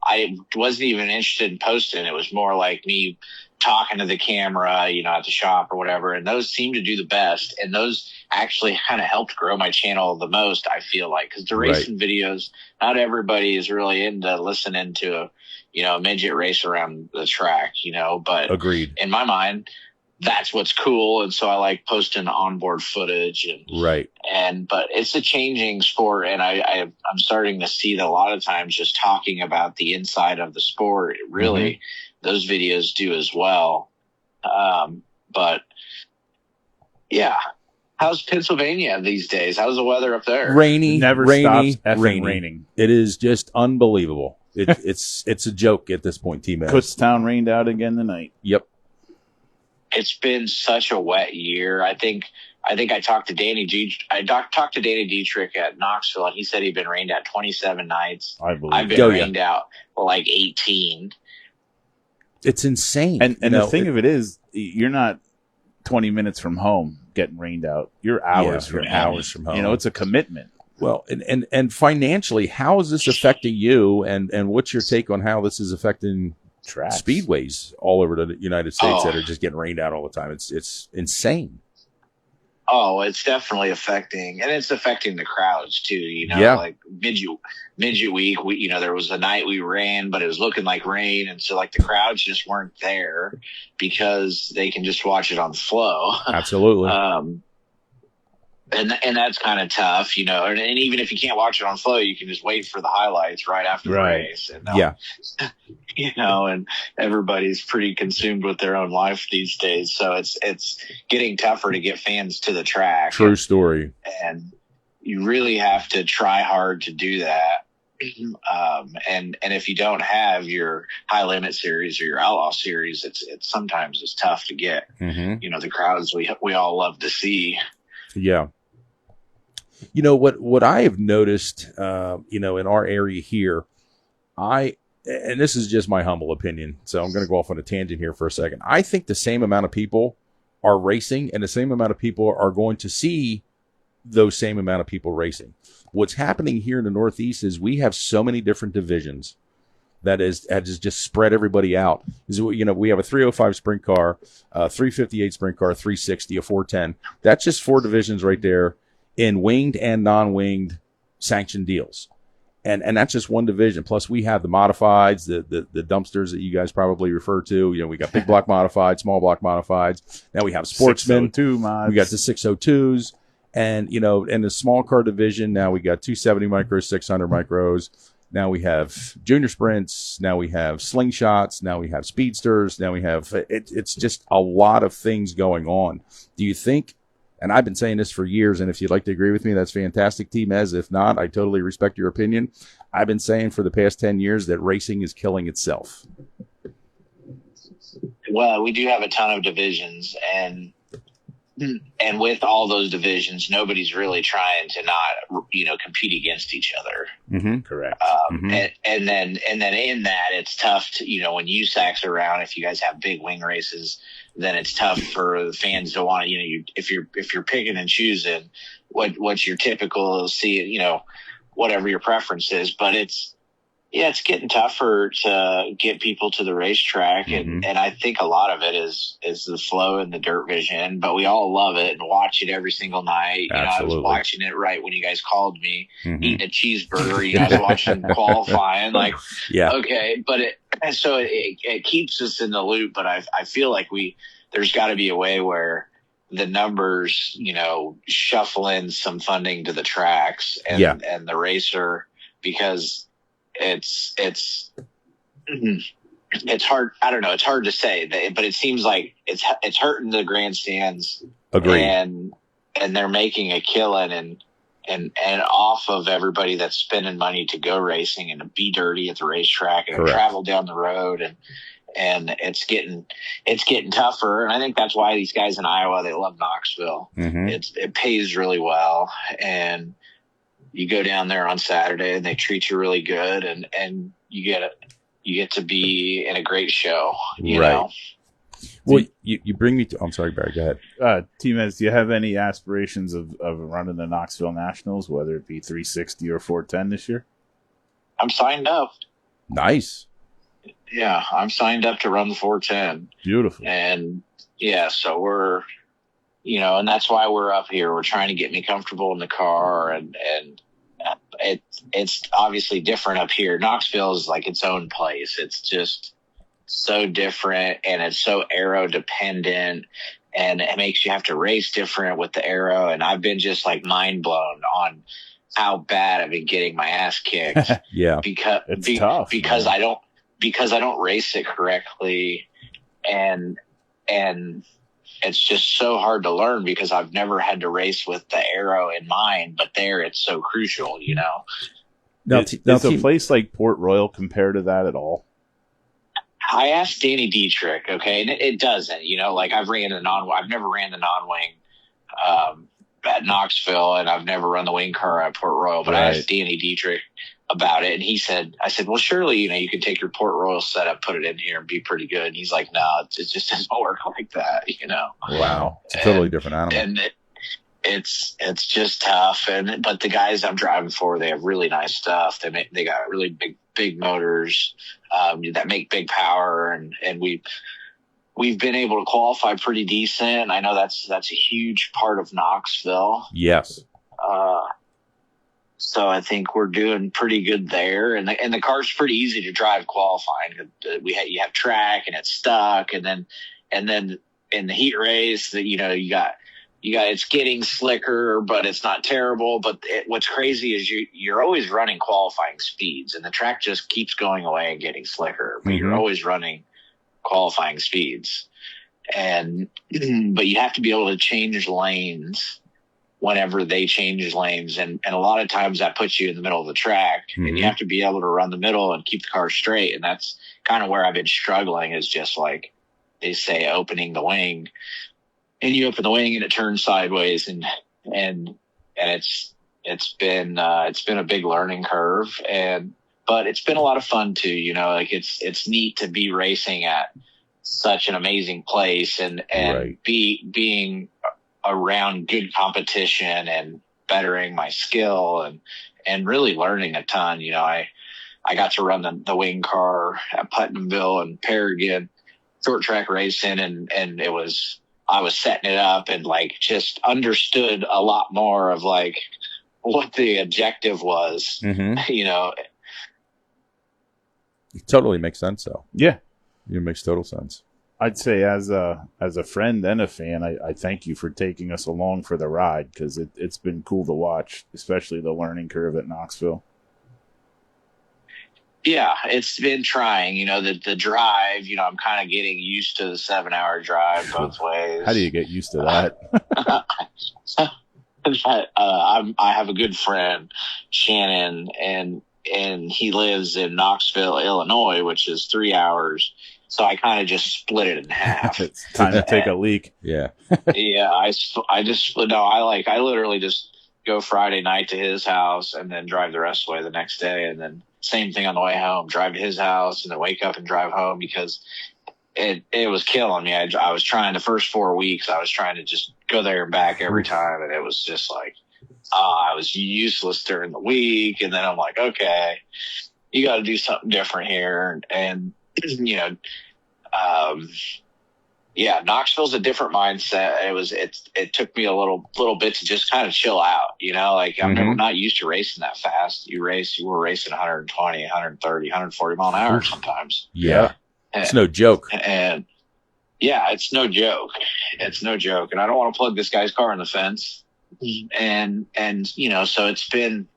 I wasn't even interested in posting. It was more like me talking to the camera, at the shop or whatever. And those seem to do the best. And those actually kind of helped grow my channel the most, I feel like, because the racing videos, not everybody is really into listening to a midget race around the track, but agreed. In my mind, that's what's cool. And so I like posting onboard footage but it's a changing sport. And I'm starting to see that a lot of times just talking about the inside of the sport, really, those videos do as well. But yeah. How's Pennsylvania these days? How's the weather up there? Rainy, Never rainy, stops effing rainy. raining. It is just unbelievable. It's a joke at this point, Tmez. Kutztown rained out again tonight. Yep. It's been such a wet year. I think I talked to Danny talked to Danny Dietrich at Knoxville, and he said he'd been rained out 27 nights. I believe. I've been rained out like 18. It's insane. And the thing of it is, you're not 20 minutes from home getting rained out. You're hours from home. You know, it's a commitment. Well, and financially, how is this affecting you? And what's your take on how this is affecting Tracks. speedways all over the United States that are just getting rained out all the time? It's insane. Oh, it's definitely affecting, and it's affecting the crowds too. You know, like midget week, there was a night we ran, but it was looking like rain, and so like the crowds just weren't there because they can just watch it on Flow. Absolutely. And that's kind of tough, and even if you can't watch it on Flow, you can just wait for the highlights right after the race. And and everybody's pretty consumed with their own life these days. So it's getting tougher to get fans to the track. True story. And you really have to try hard to do that. And if you don't have your high limit series or your outlaw series, it's sometimes it's tough to get, the crowds we all love to see. Yeah. You know what I have noticed, in our area here, and this is just my humble opinion, so I'm going to go off on a tangent here for a second. I think the same amount of people are racing and the same amount of people are going to see those same amount of people racing. What's happening here in the Northeast is we have so many different divisions that has just spread everybody out. We have a 305 sprint car, a 358 sprint car, a 360, a 410. That's just 4 divisions right there in winged and non-winged sanctioned deals. And that's just one division. Plus we have the modifieds, the dumpsters that you guys probably refer to. We got big block modified, small block modifieds. Now we have sportsmen. 602 mods. We got the 602s. And, in the small car division, now we got 270 micros, 600 micros. Now we have junior sprints. Now we have slingshots. Now we have speedsters. Now we have it's just a lot of things going on. Do you think, and I've been saying this for years, and if you'd like to agree with me, that's fantastic, Tmez. If not, I totally respect your opinion. I've been saying for the past 10 years that racing is killing itself. Well, we do have a ton of divisions, and with all those divisions, nobody's really trying to not, compete against each other. Mm-hmm. Correct. And then in that, it's tough to, when USAC's around, if you guys have big wing races, then it's tough for the fans to want to, if you're picking and choosing what your typical whatever your preference is, but it's getting tougher to get people to the racetrack. And I think a lot of it is the flow and the dirt vision, but we all love it and watch it every single night. I was watching it right when you guys called me, eating a cheeseburger, you guys watching qualifying, okay. But it keeps us in the loop, but I feel like there's gotta be a way where the numbers, shuffle in some funding to the tracks and the racer, because it's hard. I don't know. It's hard to say, but it seems like it's hurting the grandstands. Agreed. And they're making a killing and off of everybody that's spending money to go racing and to be dirty at the racetrack and travel down the road, and it's getting tougher. And I think that's why these guys in Iowa, they love Knoxville. It pays really well, and you go down there on Saturday and they treat you really good, and you get to be in a great show, you know? Well, you bring me to, I'm sorry, Barry, go ahead. Tmez, do you have any aspirations of running the Knoxville Nationals, whether it be 360 or 410 this year? I'm signed up. Nice. Yeah, I'm signed up to run the 410. Beautiful. And so we're, and that's why we're up here. We're trying to get me comfortable in the car, and it's obviously different up here. Knoxville is like its own place. It's just so different, and it's so aero dependent, and it makes you have to race different with the aero. And I've been just like mind blown on how bad I've been getting my ass kicked. Yeah, because it's tough, because I don't race it correctly, and it's just so hard to learn because I've never had to race with the aero in mind, but there it's so crucial, you know. Now, Does a place like Port Royal compare to that at all? I asked Danny Dietrich, okay, and it doesn't, you know, like I've never ran the non-wing at Knoxville, and I've never run the wing car at Port Royal, but I asked Danny Dietrich about it, and I said, well, surely, you know, you could take your Port Royal setup, put it in here, and be pretty good. And he's like, no, it just doesn't work like that, you know. Wow, it's a totally different animal. And it's just tough. But the guys I'm driving for, they have really nice stuff. They got really big motors that make big power, and we've been able to qualify pretty decent. I know that's a huge part of Knoxville. Yes. So I think we're doing pretty good there, and the car's pretty easy to drive qualifying. You have track and it's stuck, and then in the heat race that you got it's getting slicker, but it's not terrible. But what's crazy is you're always running qualifying speeds, and the track just keeps going away and getting slicker, but you're always running qualifying speeds, but you have to be able to change lanes whenever they change lanes. And a lot of times that puts you in the middle of the track, and you have to be able to run the middle and keep the car straight. And that's kind of where I've been struggling, is just like they say, opening the wing, and you open the wing and it turns sideways, and it's been a big learning curve, but it's been a lot of fun too. You know, like it's neat to be racing at such an amazing place and being around good competition and bettering my skill and really learning a ton. You know, I got to run the wing car at Putnamville and Paragon short track racing, and I was setting it up and like just understood a lot more of like what the objective was. You know, it totally makes sense though. Yeah. It makes total sense. I'd say as a friend and a fan, I thank you for taking us along for the ride, because it's been cool to watch, especially the learning curve at Knoxville. Yeah, it's been trying. You know, the drive, you know, I'm kind of getting used to the 7-hour drive both ways. How do you get used to that? I have a good friend, Shannon, and he lives in Knoxville, Illinois, which is 3 hours. So I kind of just split it in half. It's time to take a leak. Yeah. Yeah, I literally just go Friday night to his house and then drive the rest of the way the next day. And then same thing on the way home, drive to his house and then wake up and drive home, because it was killing me. I was trying the first 4 weeks, I was trying to just go there and back every time. And it was just like, I was useless during the week. And then I'm like, okay, you got to do something different here. And you know, Knoxville's a different mindset. It took me a little bit to just kind of chill out, you know, like I'm not used to racing that fast. You were racing 120, 130, 140 mile an hour sometimes. Yeah. It's no joke. And yeah, it's no joke. It's no joke. And I don't want to plug this guy's car in the fence. And, you know, so it's been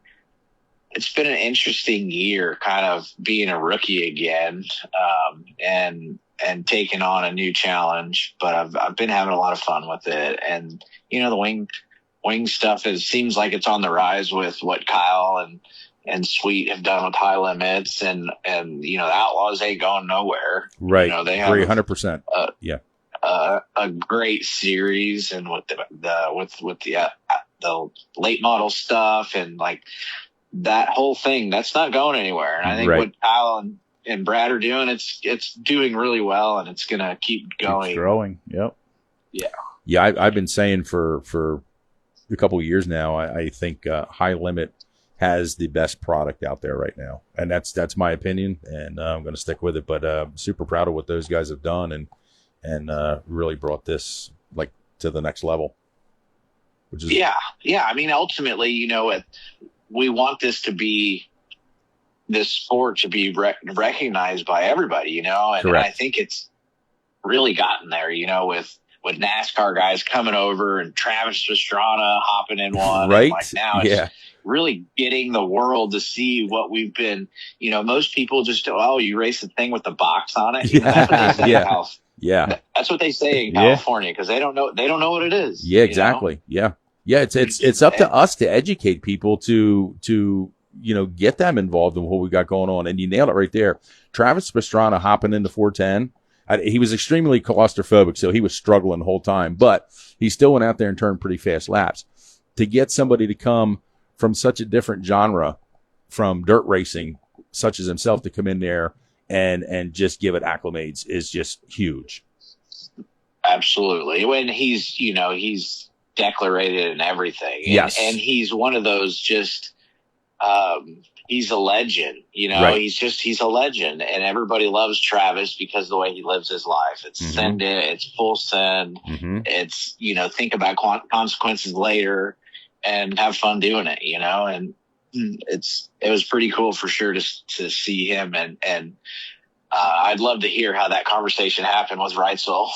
an interesting year, kind of being a rookie again, and taking on a new challenge. But I've been having a lot of fun with it, and you know, the wing stuff seems like it's on the rise with what Kyle and Sweet have done with high limits, and you know, the Outlaws ain't going nowhere. Right, you know, they have 100%. Yeah, a great series, and with the late model stuff and like that whole thing, that's not going anywhere. And I think what Kyle and Brad are doing, it's doing really well, and it's going to keep going. Keeps growing. Yep. Yeah. Yeah. I've been saying for a couple of years now, I think High Limit has the best product out there right now. And that's my opinion, and I'm going to stick with it, but super proud of what those guys have done and really brought this like to the next level. Which is yeah. I mean, ultimately, you know, we want this sport to be recognized by everybody, you know, and I think it's really gotten there, you know, with NASCAR guys coming over and Travis Pastrana hopping in one. Right. Like now it's really getting the world to see what we've been, you know, most people just, you race the thing with the box on it. You know, that's what they say Yeah. That's what they say in Yeah. California because they don't know what it is. Yeah, exactly. Yeah. Yeah. It's up to us to educate people to, get them involved in what we got going on. And you nailed it right there. Travis Pastrana hopping into 410. He was extremely claustrophobic, so he was struggling the whole time, but he still went out there and turned pretty fast laps. To get somebody to come from such a different genre from dirt racing, such as himself, to come in there and just give it acclimates is just huge. Absolutely. When he's declarated and everything. Yes. And he's one of those just, he's a legend, Right. he's a legend, and everybody loves Travis because of the way he lives his life. It's send it, it's full send. It's, think about consequences later and have fun doing it, and it was pretty cool for sure to see him. And I'd love to hear how that conversation happened with Reitzel.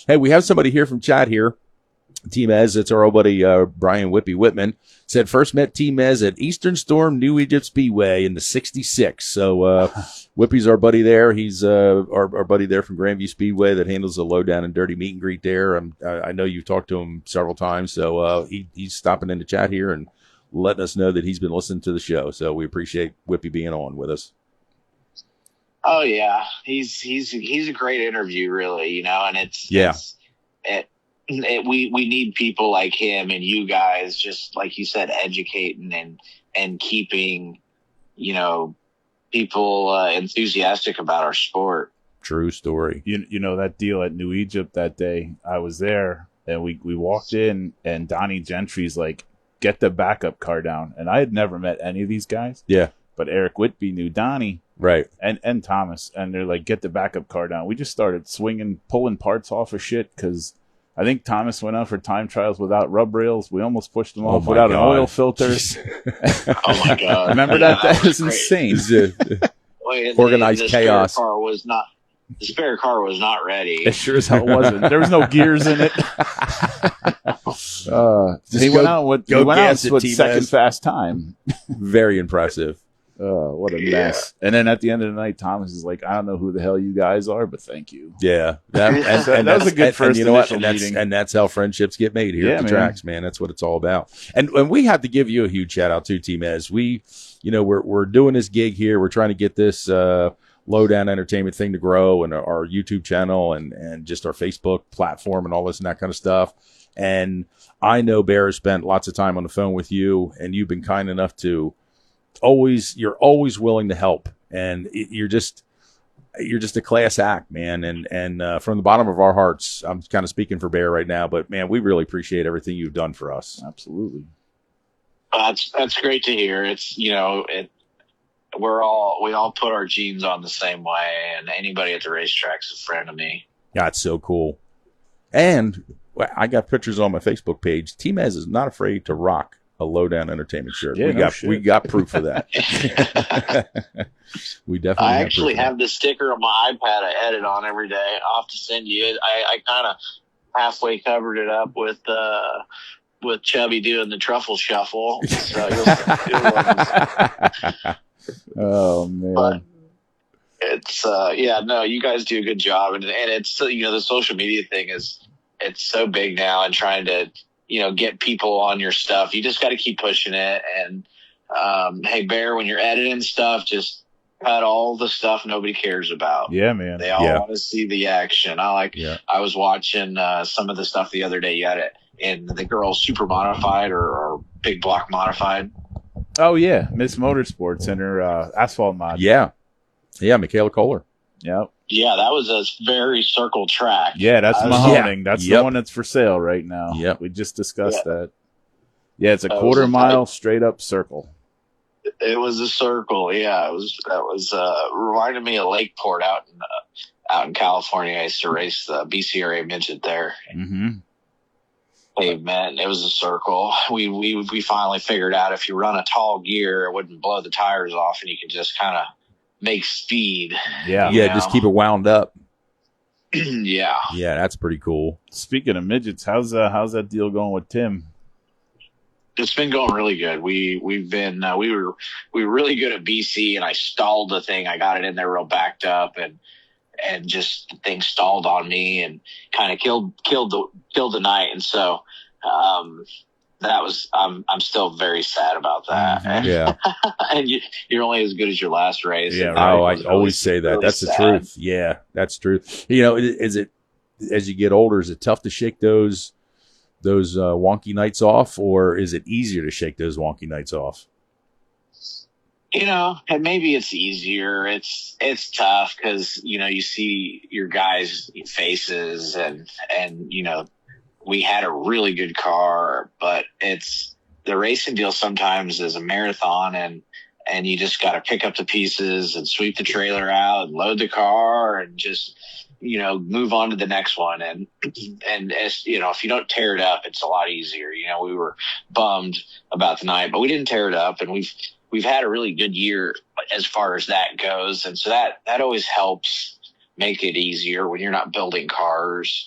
Hey, we have somebody here from chat here. Tmez, it's our old buddy Brian Whippy Whitman, said first met Tmez at Eastern Storm New Egypt Speedway in the 66. So Whippy's our buddy there. He's our buddy there from Grandview Speedway that handles the lowdown and dirty meet and greet there. I know you've talked to him several times, so he's stopping in the chat here and letting us know that he's been listening to the show. So we appreciate Whippy being on with us. Oh yeah, he's a great interview, really, and we need people like him and you guys, just like you said, educating and keeping, people enthusiastic about our sport. True story. You know that deal at New Egypt that day, I was there and we walked in and Donnie Gentry's like, get the backup car down. And I had never met any of these guys. Yeah. But Eric Whitby knew Donnie. Right. And Thomas. And they're like, get the backup car down. We just started pulling parts off of shit because I think Thomas went out for time trials without rub rails. We almost pushed them off without an oil filter. Oh my God. Remember that? That was insane. Organized chaos. The spare car was not ready. It sure as hell wasn't. There was no gears in it. He went out with second fast time. Very impressive. Oh, what a mess. And then at the end of the night, Thomas is like, I don't know who the hell you guys are, but thank you. Yeah. That was a good first initial meeting. And that's how friendships get made here at the tracks, man. That's what it's all about. And we have to give you a huge shout out to Tmez. We're doing this gig here. We're trying to get this lowdown entertainment thing to grow, and our YouTube channel and just our Facebook platform and all this and that kind of stuff. And I know Bear has spent lots of time on the phone with you, and you've been kind enough to you're always willing to help. And you're just a class act, man. And from the bottom of our hearts, I'm kind of speaking for Bear right now, but man, we really appreciate everything you've done for us. Absolutely. That's great to hear. It's, we all put our genes on the same way, and anybody at the racetrack's a friend of me. That's so cool. And I got pictures on my Facebook page. Tmez is not afraid to rock a lowdown entertainment shirt. Yeah, we got proof of that. We definitely. I actually have the sticker on my iPad I edit on every day. I'll have to send you it. I kind of halfway covered it up with Chubby doing the truffle shuffle. So oh man. But it's you guys do a good job, and it's the social media thing it's so big now, and trying to get people on your stuff. You just got to keep pushing it. And hey, Bear, when you're editing stuff, just cut all the stuff nobody cares about. Yeah, man. They all want to see the action. I was watching some of the stuff the other day. You had it in the girls super modified or big block modified. Oh yeah, Miss Motorsports and her asphalt mod. Yeah, Michaela Kohler. Yep. Yeah, that was a very circle track. Yeah, that's Mahoning. That's the one that's for sale right now. Yep. We just discussed that. Yeah, it's a quarter mile straight up circle. It was a circle. Yeah, that was reminded me of Lakeport out in California. I used to race the BCRA midget there. Mm-hmm. Pavement. It was a circle. We finally figured out if you run a tall gear, it wouldn't blow the tires off, and you could just kind of make speed. Yeah. Just keep it wound up. Yeah, that's pretty cool. Speaking of midgets, how's that deal going with Tim? It's been going really good. We've been we were really good at BC, and I stalled the thing. I got it in there real backed up, and just the thing stalled on me and kind of killed the night. And so that was I'm still very sad about that. Mhm. Yeah. And you're only as good as your last race. Yeah, And right. Oh, I was always really- say that. really That's the sad. truth. Yeah, that's true. You know, is it as you get older, is it tough to shake those wonky nights off, or is it easier to shake those wonky nights off? You know, and maybe it's easier. It's tough because you see your guys' faces, and we had a really good car, but it's the racing deal sometimes is a marathon, and you just got to pick up the pieces and sweep the trailer out and load the car and just move on to the next one. And as if you don't tear it up, it's a lot easier. We were bummed about the night, but we didn't tear it up, and we've had a really good year as far as that goes. And so that always helps make it easier when you're not building cars.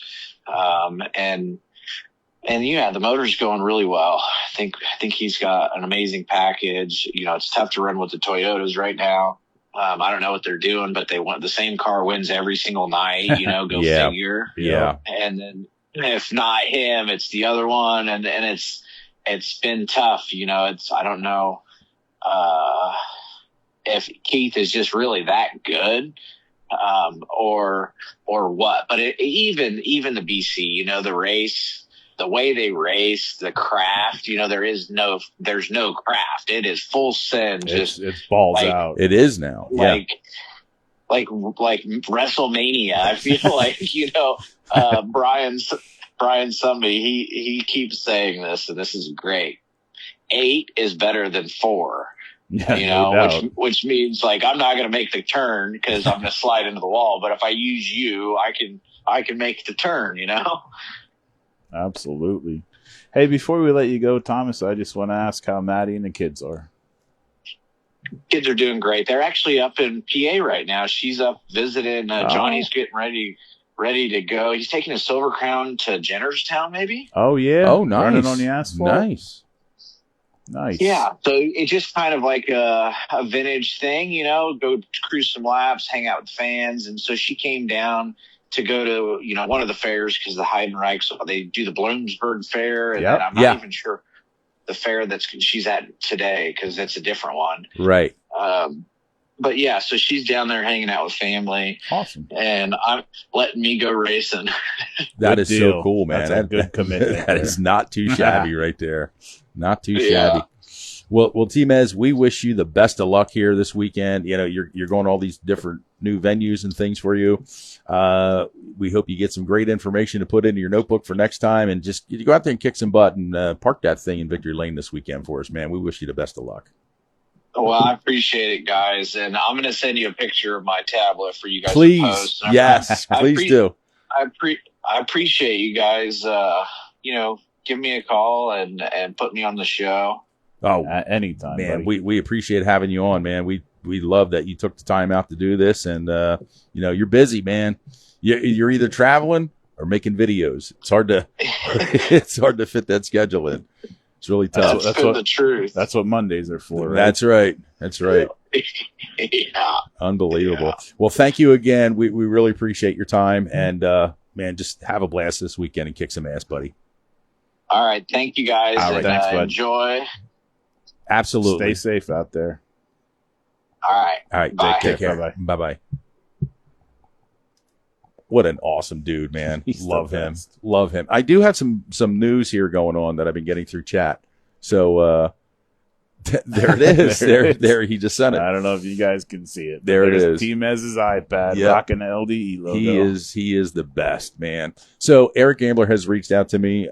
And yeah, the motor's going really well. I think he's got an amazing package. It's tough to run with the Toyotas right now. I don't know what they're doing, but they want the same car wins every single night, go Yeah. figure. Yeah. And then if not him, it's the other one. And it's been tough. I don't know, if Keith is just really that good, or what, but even the BC, the race, the way they race, the craft, there's no craft. It is full send. It's balls like- out. It is now. Yeah. like WrestleMania. I feel like, Brian somebody, he keeps saying this, and this is great. 8 is better than 4. Yeah, no doubt. Which means like I'm not going to make the turn because I'm going to slide into the wall. But if I use you, I can make the turn. Absolutely. Hey, before we let you go, Thomas, I just want to ask how Maddie and the kids are. Kids are doing great. They're actually up in PA right now. She's up visiting. Johnny's getting ready to go. He's taking a Silver Crown to Jennerstown, maybe. Oh, yeah. Oh, nice. Running on the asphalt. Nice. Nice. Yeah, so it's just kind of like a vintage thing, go cruise some laps, hang out with fans. And so she came down to go to, one of the fairs because the Heidenreichs, they do the Bloomsburg Fair. And Yep. then I'm not even sure the fair she's at today because that's a different one. Right. But yeah, so she's down there hanging out with family. Awesome. And I'm letting me go racing. That Good is deal. so cool, man. That's a good commitment That there. is not too shabby right there. Not too Yeah. shabby. Well, Tmez, we wish you the best of luck here this weekend. You're going to all these different new venues and things for you. We hope you get some great information to put into your notebook for next time, and just you go out there and kick some butt and park that thing in Victory Lane this weekend for us, man. We wish you the best of luck. Well, I appreciate it, guys. And I'm going to send you a picture of my tablet for you guys Please, to post. yes, I please do. I appreciate you guys, give me a call and put me on the show. Oh, At any time, man, buddy. we appreciate having you on, man. We love that you took the time out to do this, and you're busy, man. You're either traveling or making videos. It's hard to fit that schedule in. It's really tough. That's the truth. That's what Mondays are for, right? That's right. That's right. Yeah. Unbelievable. Yeah. Well, thank you again. We really appreciate your time, and man, just have a blast this weekend and kick some ass, buddy. All right. Thank you, guys. All right, and, thanks, bud. enjoy. Absolutely. Stay safe out there. All right. All right. Bye. Take care. Bye-bye. Bye-bye. What an awesome dude, man. He's the Love him. best. Love him. I do have some news here going on that I've been getting through chat. So there it is. There it is. there he just sent it. I don't know if you guys can see it. but There it there's is. Tmez's iPad Yep. rocking the LDE logo. He is the best, man. So Eric Gambler has reached out to me.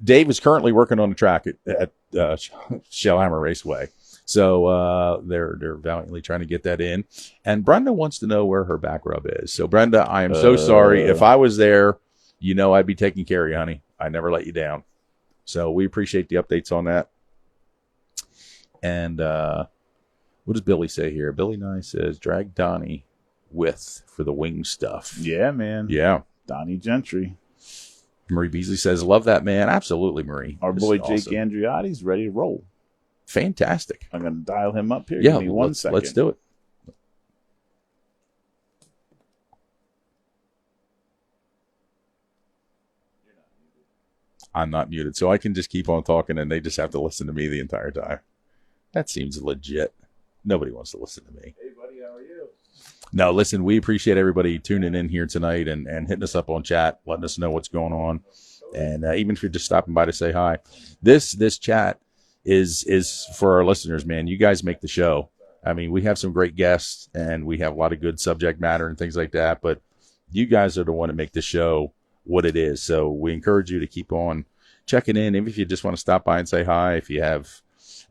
Dave is currently working on the track at Shellhammer Raceway. So they're valiantly trying to get that in. And Brenda wants to know where her back rub is. So Brenda, I am so sorry. If I was there, I'd be taking care of you, honey. I never let you down. So we appreciate the updates on that. And what does Billy say here? Billy Nye says, drag Donnie with for the wing stuff. Yeah, man. Yeah. Donnie Gentry. Marie Beasley says, love that, man. Absolutely, Marie. Our This boy is Jake awesome. Andreotti's ready to roll. Fantastic. I'm going to dial him up here. Yeah, Give me 1 second. let's do it. I'm not muted, so I can just keep on talking, and they just have to listen to me the entire time. That seems legit. Nobody wants to listen to me. Hey, buddy, how are you? No, listen, we appreciate everybody tuning in here tonight and hitting us up on chat, letting us know what's going on. And even if you're just stopping by to say hi, this chat is for our listeners, man. You guys make the show. I mean, we have some great guests, and we have a lot of good subject matter and things like that, but you guys are the one that make the show what it is. So we encourage you to keep on checking in, even if you just want to stop by and say hi, if you have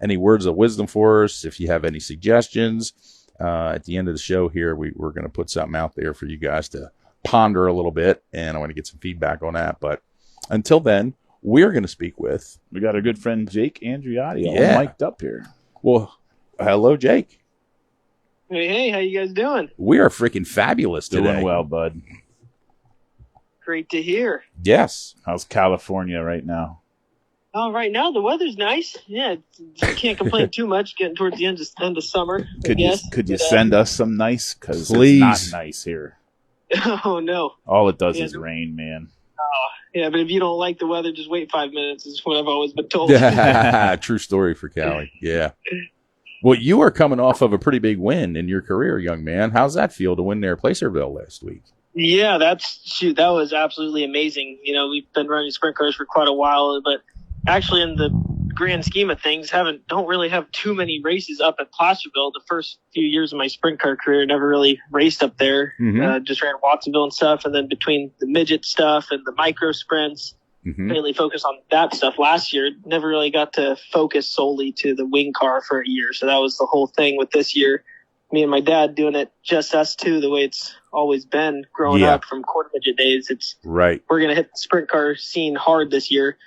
any words of wisdom for us, if you have any suggestions. At the end of the show here, we're going to put something out there for you guys to ponder a little bit, and I want to get some feedback on that. But until then, we're going to speak with... We got our good friend Jake Andreotti all Yeah. mic'd up here. Well, hello, Jake. Hey, how you guys doing? We are freaking fabulous today. Doing well, bud. Great to hear. Yes. How's California right now? Oh, right now the weather's nice. Yeah, can't complain too much. Getting towards the end of summer. Could you But, send us some nice? Because Please. it's not nice here. Oh no. All it does Yeah, is rain, man. Yeah, but if you don't like the weather, just wait 5 minutes. Is what I've always been told. True story for Cali. Yeah. Well, you are coming off of a pretty big win in your career, young man. How's that feel to win there at Placerville last week? Yeah, that was absolutely amazing. You know, we've been running sprint cars for quite a while, but actually in the grand scheme of things, don't really have too many races up at Placerville. The first few years of my sprint car career, never really raced up there. Mhm. Just ran Watsonville and stuff, and then between the midget stuff and the micro sprints, mainly focused on that stuff. Last year, never really got to focus solely to the wing car for a year, so that was the whole thing with this year. Me and my dad doing it, just us two, the way it's always been growing Yeah. up from quarter midget days. Right. We're going to hit the sprint car scene hard this year.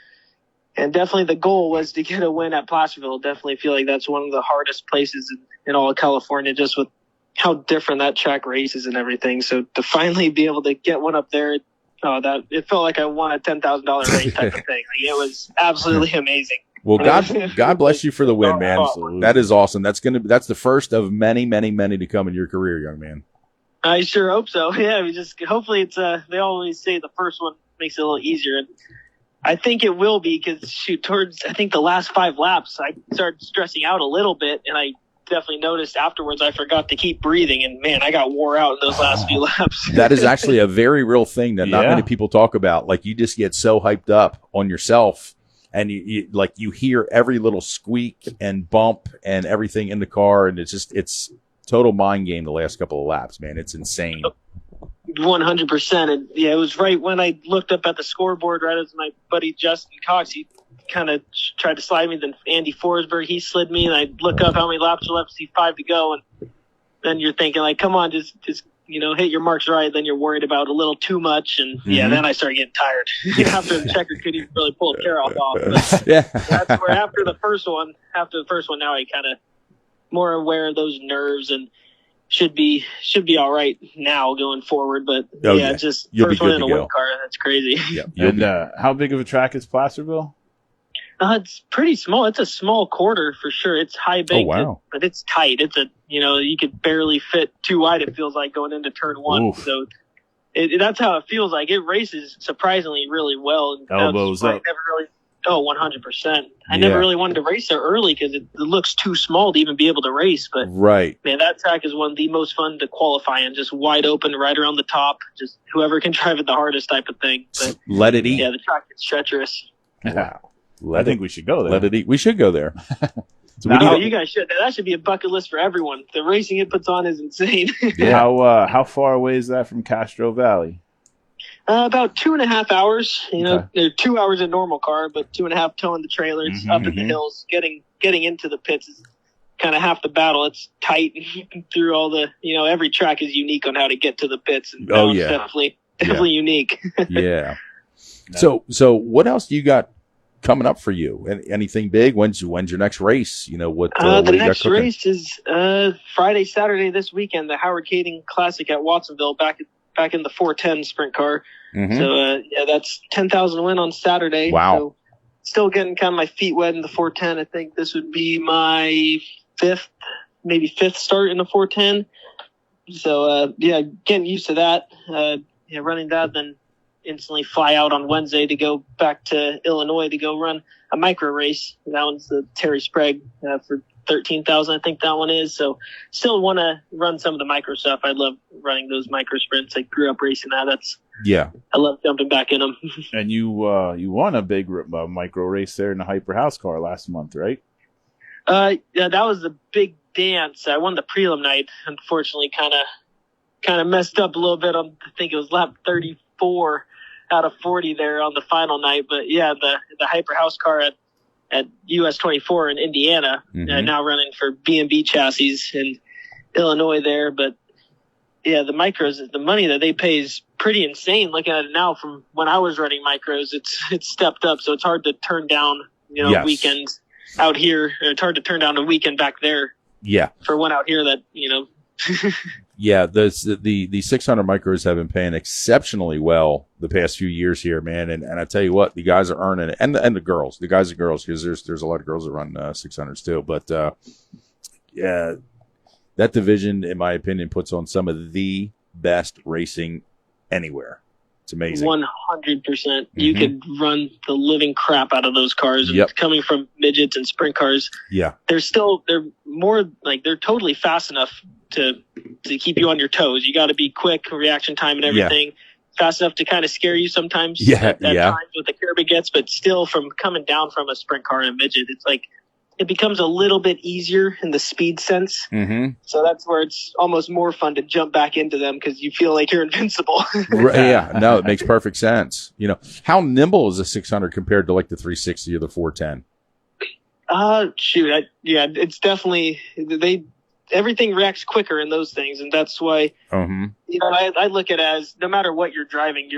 And definitely the goal was to get a win at Placerville. Definitely feel like that's one of the hardest places in all of California, just with how different that track races and everything. So to finally be able to get one up there, it felt like I won a $10,000 race type of thing. Like, it was absolutely amazing. Well, God bless you for the win, man. Absolutely. That is awesome. That's the first of many, many, many to come in your career, young man. I sure hope so. Yeah, hopefully it's they always say the first one makes it a little easier, and I think it will be because towards I think the last 5 laps I started stressing out a little bit, and I definitely noticed afterwards I forgot to keep breathing, and man, I got wore out in those last few laps. That is actually a very real thing that not Yeah. many people talk about. Like, you just get so hyped up on yourself, and you hear every little squeak and bump and everything in the car, and it's total mind game the last couple of laps, man. It's insane. 100%. And yeah, it was right when I looked up at the scoreboard, right as my buddy Justin Cox, he kind of tried to slide me. Then Andy Forsberg, he slid me, and I look up how many laps are left, see 5 to go, and then you're thinking like, come on, just hit your marks right. Then you're worried about a little too much, and then I started getting tired. After the checker couldn't even really pull a tear off. But Yeah. that's where after the first one, now I kind of more aware of those nerves and should be all right now going forward. But Oh, yeah. just You'll be first one good in to a go. wing car, that's crazy. Yeah. And how big of a track is Placerville? It's pretty small. It's a small quarter for sure. It's high bank, wow. but it's tight. It's you could barely fit too wide. It feels like going into turn 1. Oof. So that's how it feels like. It races surprisingly really well. And Elbows that's why up. I never really. Oh, 100%. I Yeah. never really wanted to race there early because it looks too small to even be able to race. But Right. man, that track is one of the most fun to qualify in. Just wide open, right around the top. Just whoever can drive it the hardest type of thing. But Let it eat. yeah, the track is treacherous. Wow. I think we should go there. Let it eat. We should go there. So we Now- Oh, need, you guys should. That should be a bucket list for everyone. The racing it puts on is insane. yeah. How far away is that from Castro Valley? About 2.5 hours. Okay. They're 2 hours in normal car, but 2.5 towing the trailers up in the hills. Getting into the pits is kind of half the battle. It's tight through all the. Every track is unique on how to get to the pits. And Oh, that yeah. one's definitely unique. Yeah. So what else do you got coming up for you? Anything big? When's your next race? What The do you got next cooking? race is Friday, Saturday this weekend. The Howard Kading Classic at Watsonville, back back in the 410 sprint car. Mhm. So yeah, that's 10,000 win on Saturday. Wow. So still getting kind of my feet wet in the 410. I think this would be my fifth start in the 410. So yeah, getting used to that. Yeah, running that, then instantly fly out on Wednesday to go back to Illinois to go run a micro race. That one's the Terry Sprague for 13,000, I think that one is. So still want to run some of the micro stuff. I love running those micro sprints. I grew up racing that. I love jumping back in them. And you won a big micro race there in the Hyper House car last month, right? Yeah, that was a big dance. I won the prelim night. Unfortunately, kind of messed up a little bit on, I think it was lap 34 out of 40 there on the final night. But yeah, the Hyper House car at US 24 in Indiana, now running for B&B chassis in Illinois there. But yeah, the micros, the money that they pay is pretty insane. Looking at it now from when I was running micros, it's stepped up. So it's hard to turn down, Yes. weekends out here. It's hard to turn down a weekend back there. Yeah. For one out here that, Yeah, the 600 micros have been paying exceptionally well the past few years here, man. And I tell you what, the guys are earning it, and the girls, because there's a lot of girls that run 600s too. But yeah, that division, in my opinion, puts on some of the best racing anywhere. It's amazing. 100%. You could run the living crap out of those cars. And coming from midgets and sprint cars, yeah, they're more like they're totally fast enough to keep you on your toes. You got to be quick, reaction time and everything. Yeah. Fast enough to kind of scare you sometimes. At times with the curb it gets, but still from coming down from a sprint car and a midget, it's like it becomes a little bit easier in the speed sense. Mm-hmm. So that's where it's almost more fun to jump back into them because you feel like you're invincible. Right, yeah, no, it makes perfect sense. How nimble is a 600 compared to like the 360 or the 410? It's definitely everything reacts quicker in those things, and that's why I look at it as no matter what you're driving,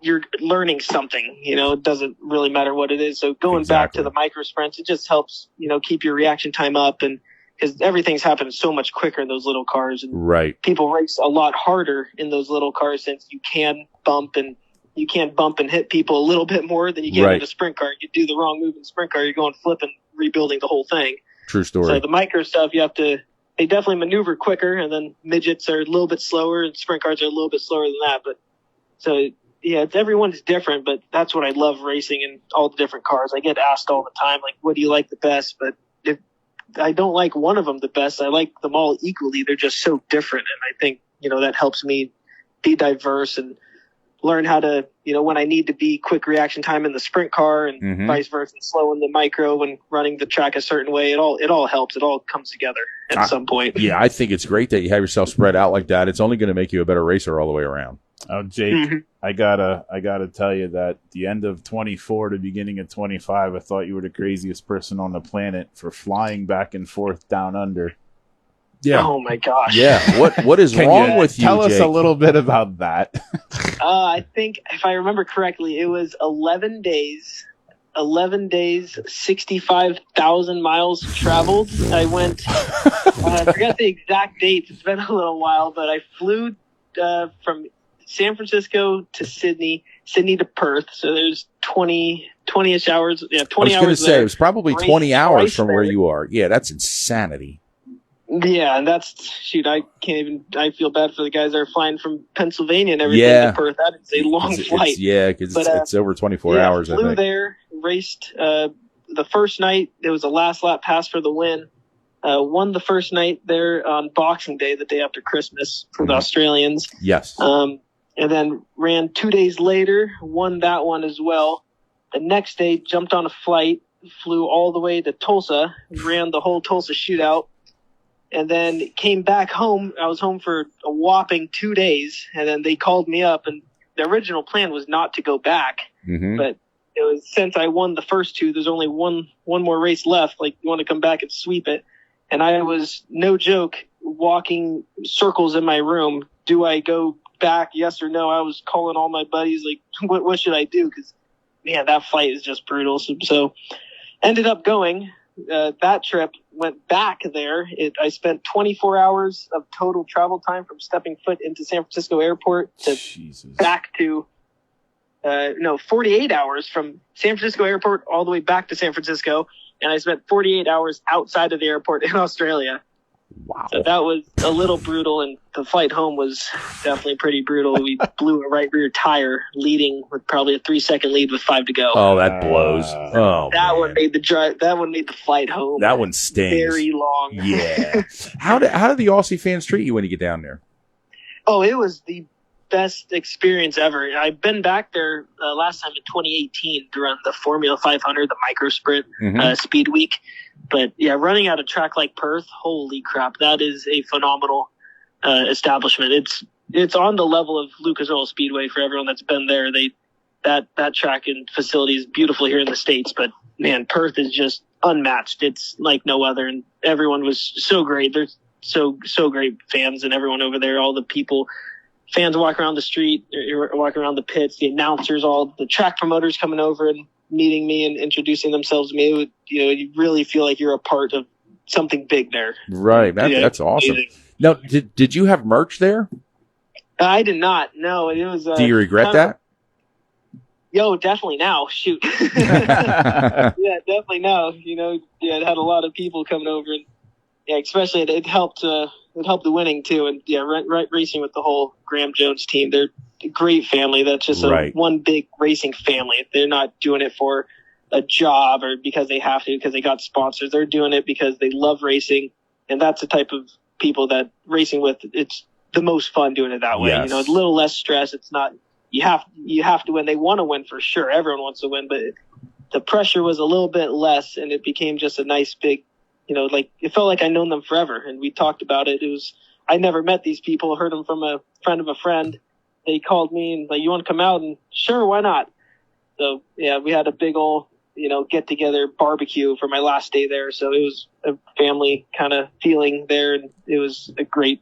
you're learning something. It doesn't really matter what it is. So going back to the micro sprints, it just helps keep your reaction time up, and because everything's happening so much quicker in those little cars, and people race a lot harder in those little cars since you can bump and hit people a little bit more than you can in a sprint car. You do the wrong move in a sprint car, you're going flipping, rebuilding the whole thing. True story. So the micro stuff, they definitely maneuver quicker, and then midgets are a little bit slower, and sprint cars are a little bit slower than that. But so yeah, everyone's different, but that's what I love racing in all the different cars. I get asked all the time, like, what do you like the best? But if I don't like one of them the best, I like them all equally. They're just so different, and I think that helps me be diverse and learn how to, when I need to be quick reaction time in the sprint car and vice versa, and slow in the micro when running the track a certain way. It all helps. It all comes together at some point. Yeah, I think it's great that you have yourself spread out like that. It's only going to make you a better racer all the way around. Oh, Jake, I gotta tell you that the end of 24 to beginning of 25, I thought you were the craziest person on the planet for flying back and forth down under. Yeah. Oh my gosh. Yeah. What is wrong with you, Tell us Jake? a little bit about that. I think if I remember correctly, it was 11 days, 65,000 miles traveled. I went, I forgot the exact dates. It's been a little while, but I flew from San Francisco to Sydney to Perth. So there's 20-ish hours. Yeah, 20 hours. I was going to say, it was probably 20 hours from where there. you are. Yeah, that's insanity. Yeah, and I feel bad for the guys that are flying from Pennsylvania and everything to Perth. That is a long flight. Because it's over 24 hours, I think. Flew there, raced the first night. It was a last lap pass for the win. Won the first night there on Boxing Day, the day after Christmas for the Australians. Yes. And then ran 2 days later, won that one as well. The next day, jumped on a flight, flew all the way to Tulsa, ran the whole Tulsa shootout. And then came back home. I was home for a whopping 2 days, and then they called me up. And the original plan was not to go back, but it was since I won the first two, there's only one more race left. Like, you want to come back and sweep it? And I was, no joke, walking circles in my room. Do I go back? Yes or no? I was calling all my buddies, like, what should I do? Because man, that flight is just brutal. So ended up going. that trip, went back there. I spent 24 hours of total travel time from stepping foot into San Francisco airport to back to 48 hours from San Francisco airport all the way back to San Francisco. And I spent 48 hours outside of the airport in Australia. Wow. So that was a little brutal, and the flight home was definitely pretty brutal. We blew a right rear tire leading with probably a 3-second lead with 5 to go. Oh, that blows. Oh, that man. one made the drive. That one made the flight home. That one stings. Very long. Yeah. How do the Aussie fans treat you when you get down there? Oh, it was the best experience ever. I've been back there last time in 2018 to run the Formula 500, the micro sprint speed week. But yeah, running at a track like Perth, holy crap, that is a phenomenal establishment. It's on the level of Lucas Oil Speedway for everyone that's been there. That track and facility is beautiful here in the States, but man, Perth is just unmatched. It's like no other, and everyone was so great. There's so great fans and everyone over there, all the people. Fans walk around the street, walk around the pits, the announcers, all the track promoters coming over and meeting me and introducing themselves to me. You really feel like you're a part of something big there. Right. That's awesome. Now, did you have merch there? I did not. No, it was. Do you regret that? Yo, definitely now. Shoot. Yeah, definitely now. It had a lot of people coming over, and yeah, especially it helped. It helped the winning too, and yeah, racing with the whole Graham Jones team. They're a great family. That's just one big racing family. They're not doing it for a job or because they have to, because they got sponsors. They're doing it because they love racing, and that's the type of people that racing with. It's the most fun doing it that way. Yes. A little less stress. It's not you have to win. They want to win for sure. Everyone wants to win, but the pressure was a little bit less, and it became just a nice big. It felt like I'd known them forever, and we talked about it. I never met these people, heard them from a friend of a friend. They called me and like, you want to come out? And sure, why not? So yeah, we had a big old, get together barbecue for my last day there. So it was a family kind of feeling there, and it was a great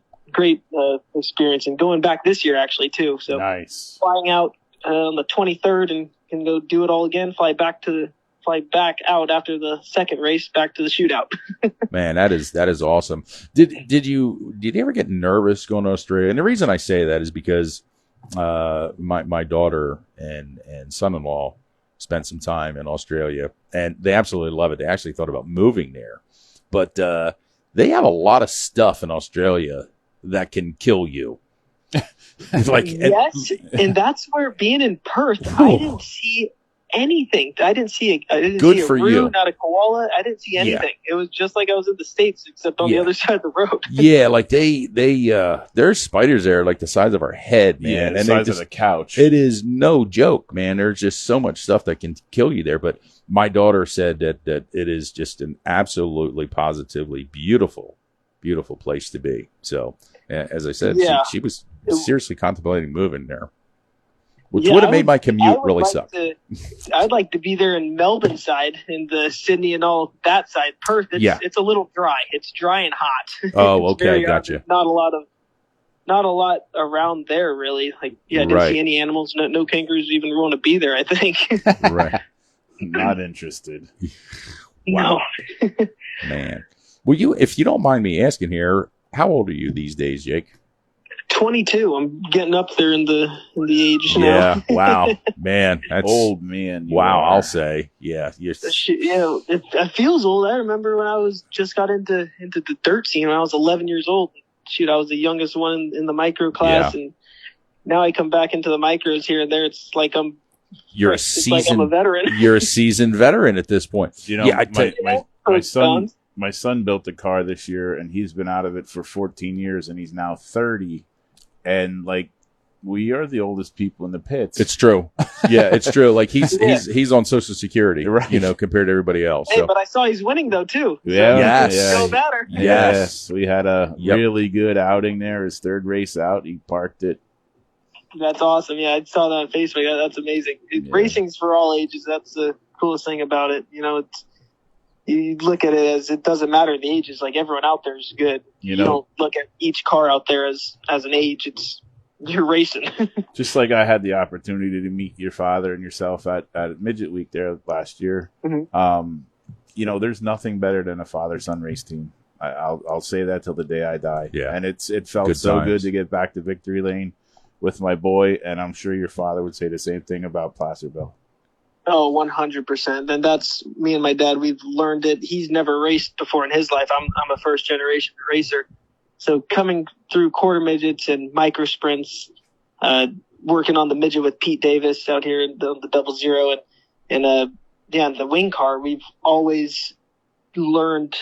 experience. And going back this year actually too. So nice. Flying out on the 23rd and can go do it all again. Fly back out after the second race, back to the shootout. Man, that is awesome. Did you ever get nervous going to Australia? And the reason I say that is because my daughter and son-in-law spent some time in Australia, and they absolutely love it. They actually thought about moving there, but they have a lot of stuff in Australia that can kill you. Yes, and that's where being in Perth, I didn't see anything. I didn't see a roo, not a koala. I didn't see anything. Yeah. It was just like I was in the States, except on the other side of the road. Yeah, like there's spiders there like the size of our head, man. Yeah, the and size of the couch. It is no joke, man. There's just so much stuff that can kill you there. But my daughter said that it is just an absolutely positively beautiful place to be. So as I said, she was seriously contemplating moving there. Which would have made my commute really suck. I'd like to be there in Melbourne side, in the Sydney and all that side. Perth, it's a little dry. It's dry and hot. Oh, okay, gotcha. Not a lot around there really. Like, I didn't see any animals. No kangaroos even want to be there. I think. Right. Not interested. Wow. Man, if you don't mind me asking here, how old are you these days, Jake? 22. I'm getting up there in the age now. Yeah. Wow. Man, that's old man. Wow. I'll say. Yeah. It feels old. I remember when I just got into the dirt scene when I was 11 years old. Shoot, I was the youngest one in the micro class, and now I come back into the micros here and there. It's like I'm a veteran. You're a seasoned veteran at this point. My son built a car this year, and he's been out of it for 14 years, and he's now 30. And like, we are the oldest people in the pits. It's true. Yeah, it's true. Like he's on Social Security, right? Compared to everybody else. Hey, but I saw he's winning though too. Yeah. Go better. Yes. We had a really good outing there. His third race out, he parked it. That's awesome. Yeah, I saw that on Facebook. That's amazing. Racing's for all ages. That's the coolest thing about it. You look at it as it doesn't matter the age. It's like everyone out there is good. You don't look at each car out there as an age. You're racing. Just like I had the opportunity to meet your father and yourself at Midget Week there last year. Mm-hmm. there's nothing better than a father-son race team. I'll say that till the day I die. Yeah. And it felt Good so times. good to get back to victory lane with my boy, and I'm sure your father would say the same thing about Placerville. Oh, 100%. And that's me and my dad. We've learned it. He's never raced before in his life. I'm a first generation racer. So coming through quarter midgets and micro sprints, working on the midget with Pete Davis out here in the 00 and the wing car, we've always learned,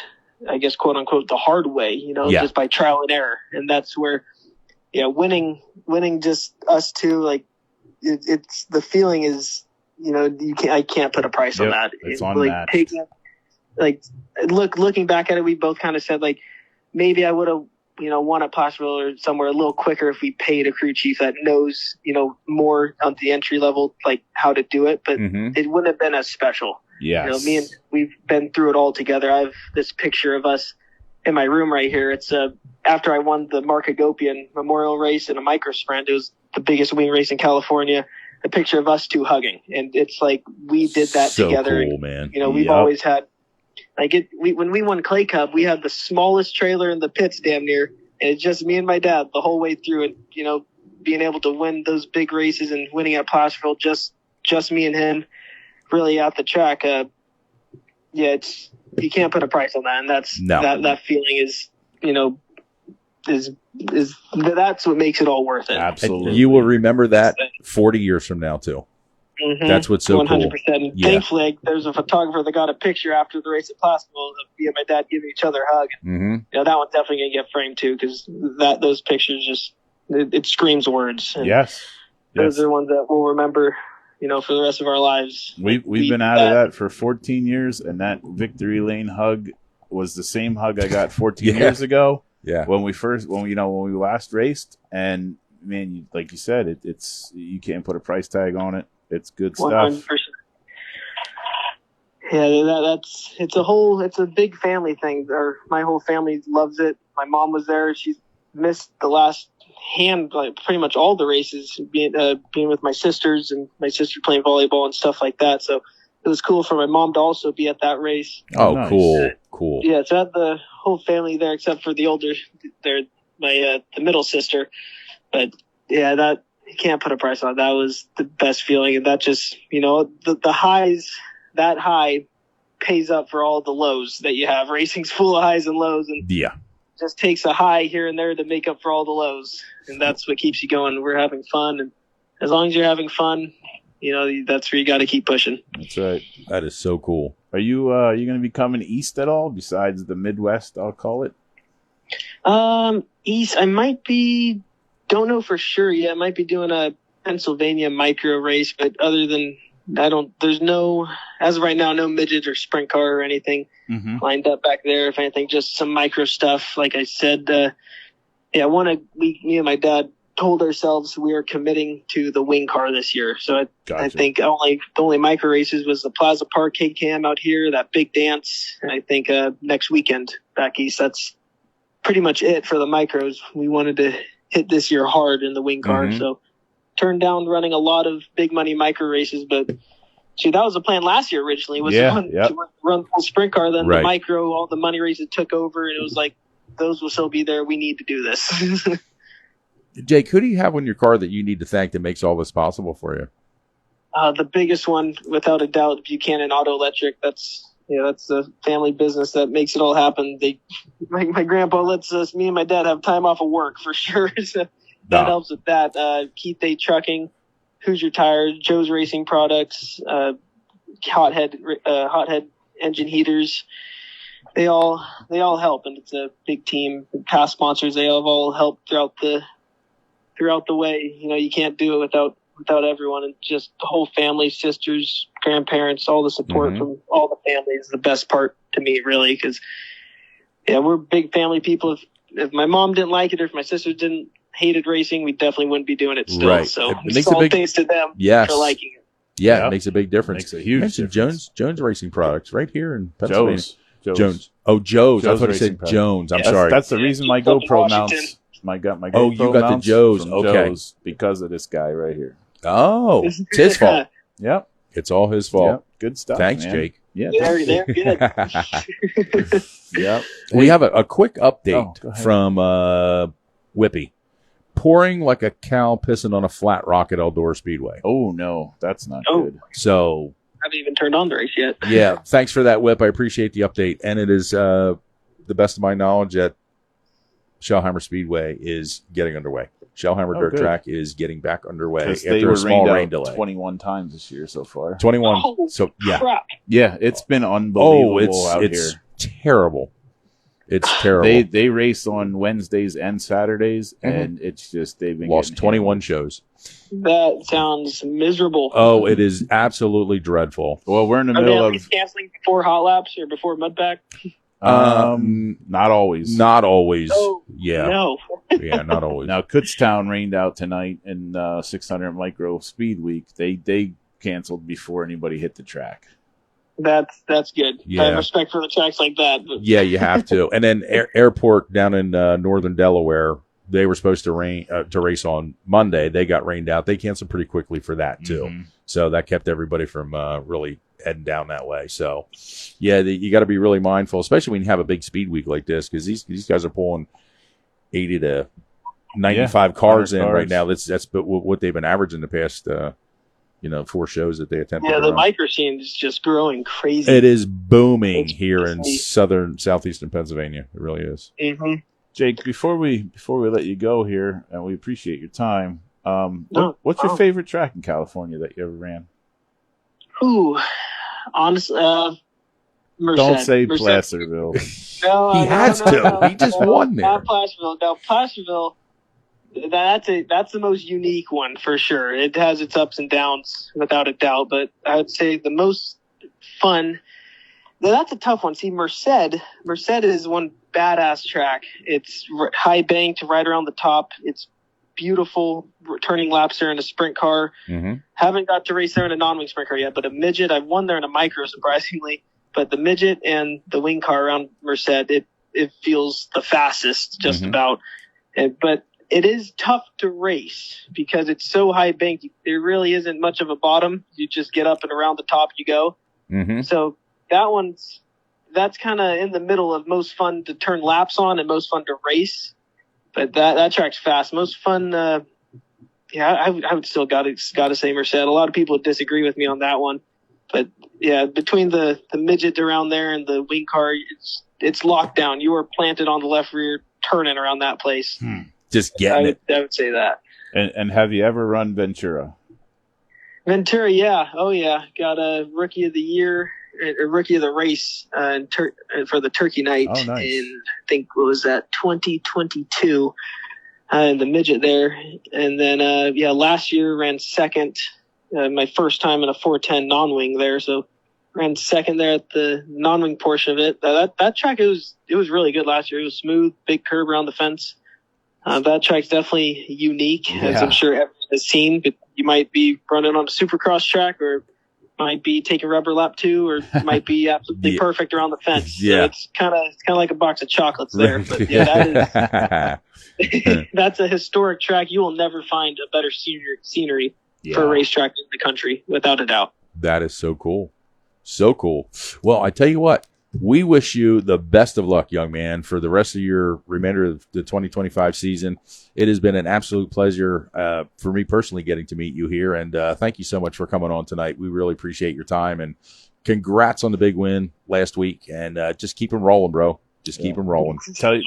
I guess, quote unquote, the hard way, just by trial and error. And that's where, winning just us two, like it's the feeling is, I can't put a price on that. It's unmatched. Looking back at it, we both kind of said, like, maybe I would have, won at Placerville or somewhere a little quicker if we paid a crew chief that knows, more on the entry level, like how to do it, but it wouldn't have been as special. Yes. Me and we've been through it all together. I have this picture of us in my room right here. It's after I won the Mark Hagopian Memorial race in a micro sprint. It was the biggest wing race in California. A picture of us two hugging, and it's like we did that so together. Cool, man. We've always had when we won Clay Cup, we had the smallest trailer in the pits, damn near, and it's just me and my dad the whole way through it. Being able to win those big races and winning at Placerville, just me and him, really at the track. It's you can't put a price on that, and that's that feeling is that's what makes it all worth it. Absolutely. And you will remember that 40 years from now too. Mm-hmm. That's what's so 100%. Cool. Yeah. Thankfully, there's a photographer that got a picture after the race at Placerville of me and my dad giving each other a hug. Mm-hmm. That one's definitely gonna get framed too, because those pictures just it screams words. And yes. Those are the ones that we'll remember, for the rest of our lives. We've been out of that for 14 years, and that victory lane hug was the same hug I got 14 years ago. Yeah. When we last raced, and man, like you said, it's you can't put a price tag on it. It's good stuff. 100%. Yeah, it's a big family thing. My whole family loves it. My mom was there. She's missed the last pretty much all the races, being with my sisters and my sister playing volleyball and stuff like that. So it was cool for my mom to also be at that race. Oh, nice. Cool. Yeah, so I had the whole family there except for the middle sister. But yeah, that you can't put a price on. That was the best feeling, and that just the highs, that high pays up for all the lows that you have. Racing's full of highs and lows, and just takes a high here and there to make up for all the lows, and that's what keeps you going. We're having fun, and as long as you're having fun, that's where you got to keep pushing. That's right. That is so cool. Are you going to be coming east at all besides the Midwest, I'll call it? East, I might be, don't know for sure yet. I might be doing a Pennsylvania micro race, but other than, there's no, as of right now, no midget or sprint car or anything lined up back there. If anything, just some micro stuff. Like I said, me and my dad told ourselves we are committing to the wing car this year. So I think the only micro races was the Plaza Park K-Cam out here, that big dance, and I think next weekend back east. That's pretty much it for the micros. We wanted to hit this year hard in the wing car, so turned down running a lot of big money micro races, but that was the plan last year originally, was to run the full sprint car, then the micro, all the money races took over, and it was like, those will still be there. We need to do this. Jake, who do you have in your car that you need to thank that makes all this possible for you? The biggest one, without a doubt, Buchanan Auto Electric. That's the family business that makes it all happen. My grandpa lets me and my dad have time off of work for sure. So that helps with that. Keith A Trucking, Hoosier Tires, Joe's Racing Products, Hothead Engine Heaters. They all help, and it's a big team. Past sponsors, they have all helped throughout the way. You can't do it without everyone, and just the whole family, sisters, grandparents, all the support from all the family is the best part to me, really, because we're big family people. If my mom didn't like it, or if my sisters hated racing, we definitely wouldn't be doing it still. Right. So It makes all a big thanks to them for liking it. Yeah, it makes a big difference. Makes a huge difference. Jones Racing Products right here in Pennsylvania. Jones. Oh, Joe's. I thought you Racing said Products. Jones. I'm sorry. That's the reason my GoPro mounts. My GoPro you got the mounts Joes. from Okay. Joe's because of this guy right here. Oh, it's his fault. Yep. It's all his fault. Yep. Good stuff. Thanks, man. Jake. Yeah. They're good. Yep. We have a quick update Oh, go ahead. from Whippy. Pouring like a cow pissing on a flat rock at Eldora Speedway. Oh no, that's not Oh. good. So, I haven't even turned on the race yet. yeah, thanks for that, Whip. I appreciate the update. And it is, the best of my knowledge, that Shellhammer Speedway is getting underway. Shellhammer Oh, Dirt good. Track is getting back underway 'Cause they after were a small rain rained out delay. 21 times this year so far. 21. Oh, So, yeah. Crap. Yeah, it's been unbelievable out it's here. terrible. It's terrible. They race on Wednesdays and Saturdays, and it's just they've been lost getting 21 hammered. shows. That sounds miserable. Oh, it is absolutely dreadful. Well, we're in the Are they middle at of least canceling before hot laps or before mudpack? not always. Not always. Oh, Yeah. No. Yeah, not always. Now, Kutztown rained out tonight in 600 Micro Speed Week. They canceled before anybody hit the track. That's good. Yeah. I have respect for the tracks like that. But Yeah, you have to. And then airport down in northern Delaware, they were supposed to race on Monday. They got rained out. They canceled pretty quickly for that too. Mhm. So that kept everybody from really heading down that way. So, yeah, you got to be really mindful, especially when you have a big speed week like this, because these guys are pulling 80 to 95 cars in 100 right cars. now. That's what they've been averaging the past 4 shows that they attempted. yeah, to the run. micro scene is just growing crazy. It is booming It's here in neat. southeastern Pennsylvania. It really is. Mm-hmm. Jake, before we let you go here, and we appreciate your time. What's your Oh. favorite track in California that you ever ran? Ooh, honestly, Merced. Don't say Merced. Placerville. No, He no, has no, to. no, He just no, won there. Not Placerville. No, Placerville. That's the most unique one for sure. It has its ups and downs without a doubt, but I would say the most fun. Now, that's a tough one. See, Merced is one badass track. It's high banked right around the top. It's beautiful. Turning laps there in a sprint car. Mm-hmm. Haven't got to race there in a non-wing sprint car yet, but a midget. I've won there in a micro, surprisingly. But the midget and the wing car around Merced, it feels the fastest, just Mhm. about. But it is tough to race because it's so high banked. There really isn't much of a bottom. You just get up and around the top you go. Mm-hmm. So that's kind of in the middle of most fun to turn laps on and most fun to race. But that track's fast. Most fun. I would still gotta say Merced. A lot of people disagree with me on that one, but yeah, between the midget around there and the wing car, it's locked down. You are planted on the left rear, turning around that place. Just getting it. I would say that. And have you ever run Ventura? Ventura, yeah, oh yeah, got a rookie of the year, a rookie of the race for the Turkey Night Oh, nice. in I think what was that 2022. In the midget there, and then last year ran second. My first time in a 410 non-wing there, so ran second there at the non-wing portion of it. That track it was really good last year. It was smooth, big curb around the fence. That track's definitely unique, as Yeah. I'm sure everyone has seen. But you might be running on a supercross track, or might be taking rubber lap 2, or might be absolutely Yeah. perfect around the fence. Yeah. So it's kind of like a box of chocolates there. But yeah, that is. That's a historic track. You will never find a better scenery for a racetrack in the country, without a doubt. That is so cool. So cool. Well, I tell you what, we wish you the best of luck, young man, for the rest of your remainder of the 2025 season. It has been an absolute pleasure for me personally getting to meet you here. And thank you so much for coming on tonight. We really appreciate your time. And congrats on the big win last week. And just keep them rolling, bro. Just keep them rolling.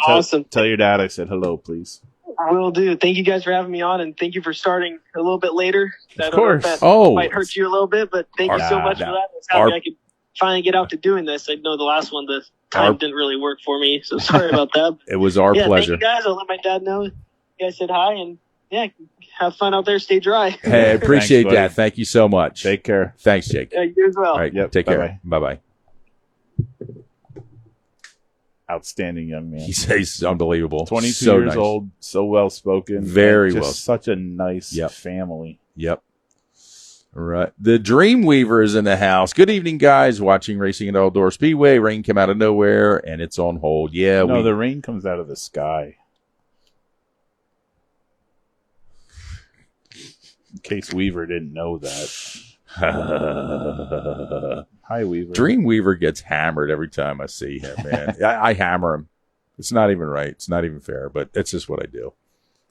Awesome. Tell your dad I said hello, please. I will do. Thank you guys for having me on, and thank you for starting a little bit later. Of course. That Oh, might hurt you a little bit, but thank you so much for that. I was happy I could finally get out to doing this. I know the last one, the time didn't really work for me, so sorry about that. it was our pleasure. Thank you guys. I'll let my dad know. You guys said hi, and have fun out there. Stay dry. Hey, I appreciate Thanks, buddy. that. Thank you so much. Take care. Thanks, Jake. You as well. All right. Yep, Take bye-bye. care. Bye-bye. Outstanding young man. He's unbelievable. 22 So years nice. old, so well spoken. Very just well. Such a nice Yep. family. Yep. All right. The Dreamweaver is in the house. Good evening, guys. Watching Racing at Eldora Speedway. Rain came out of nowhere, and it's on hold. Yeah, No, the rain comes out of the sky. In case Weaver didn't know that. Hi, Weaver. Dreamweaver gets hammered every time I see him, man. I hammer him. It's not even right. It's not even fair, but it's just what I do.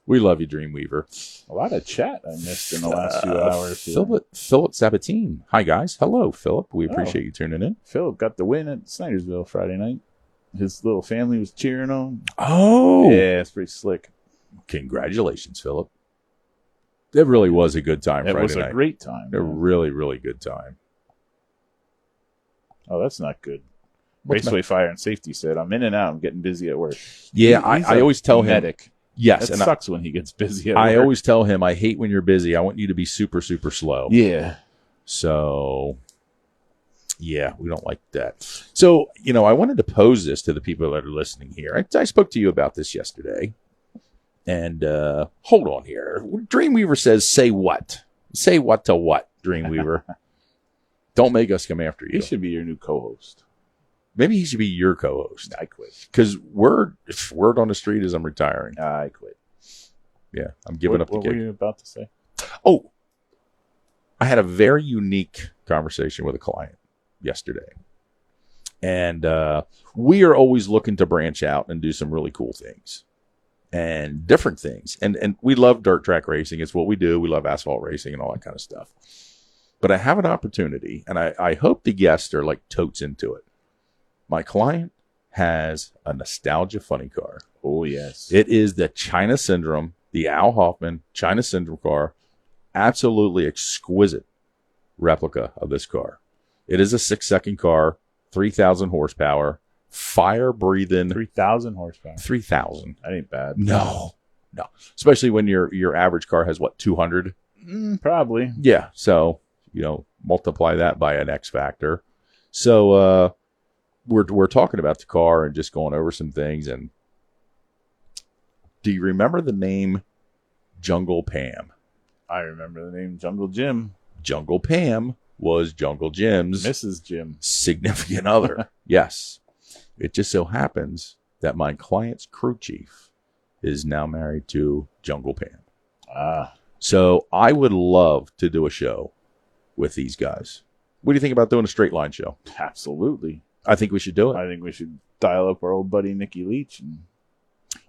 We love you, Dreamweaver. A lot of chat I missed in the last few hours. Philip Sabatine. Hi, guys. Hello, Philip. We appreciate you tuning in. Philip got the win at Snydersville Friday night. His little family was cheering on. Oh. Yeah, it's pretty slick. Congratulations, Philip. It really was a good time Friday night. It was a great time. A really, really good time. Oh, that's not good. Raceway Fire and Safety said, I'm in and out. I'm getting busy at work. Yeah, I always tell him. Medic. Yes. It sucks when he gets busy at work. I always tell him, I hate when you're busy. I want you to be super, super slow. Yeah. So, yeah, we don't like that. So, I wanted to pose this to the people that are listening here. I spoke to you about this yesterday. And hold on here. Dreamweaver says, say what? Say what to what, Dreamweaver? Don't make us come after you. He should be your new co-host. Maybe he should be your co-host. I quit. Because word on the street is I'm retiring. I quit. Yeah, I'm giving up the gig. What were you about to say? Oh, I had a very unique conversation with a client yesterday. And we are always looking to branch out and do some really cool things and different things. And we love dirt track racing. It's what we do. We love asphalt racing and all that kind of stuff. But I have an opportunity, and I hope the guests are like totes into it. My client has a nostalgia funny car. Oh, yes. It is the China Syndrome, the Al Hoffman China Syndrome car. Absolutely exquisite replica of this car. It is a 6-second car, 3,000 horsepower, fire-breathing. 3,000 horsepower. 3,000. That ain't bad. No. Especially when your average car has, 200? Probably. Yeah. So, multiply that by an X factor. So, we're talking about the car and just going over some things. And do you remember the name Jungle Pam? I remember the name Jungle Jim. Jungle Pam was Jungle Jim's Mrs. Jim significant other. Yes. It just so happens that my client's crew chief is now married to Jungle Pam. So I would love to do a show with these guys. What do you think about doing a straight line show? Absolutely. I think we should do it. I think we should dial up our old buddy Nikki Leach.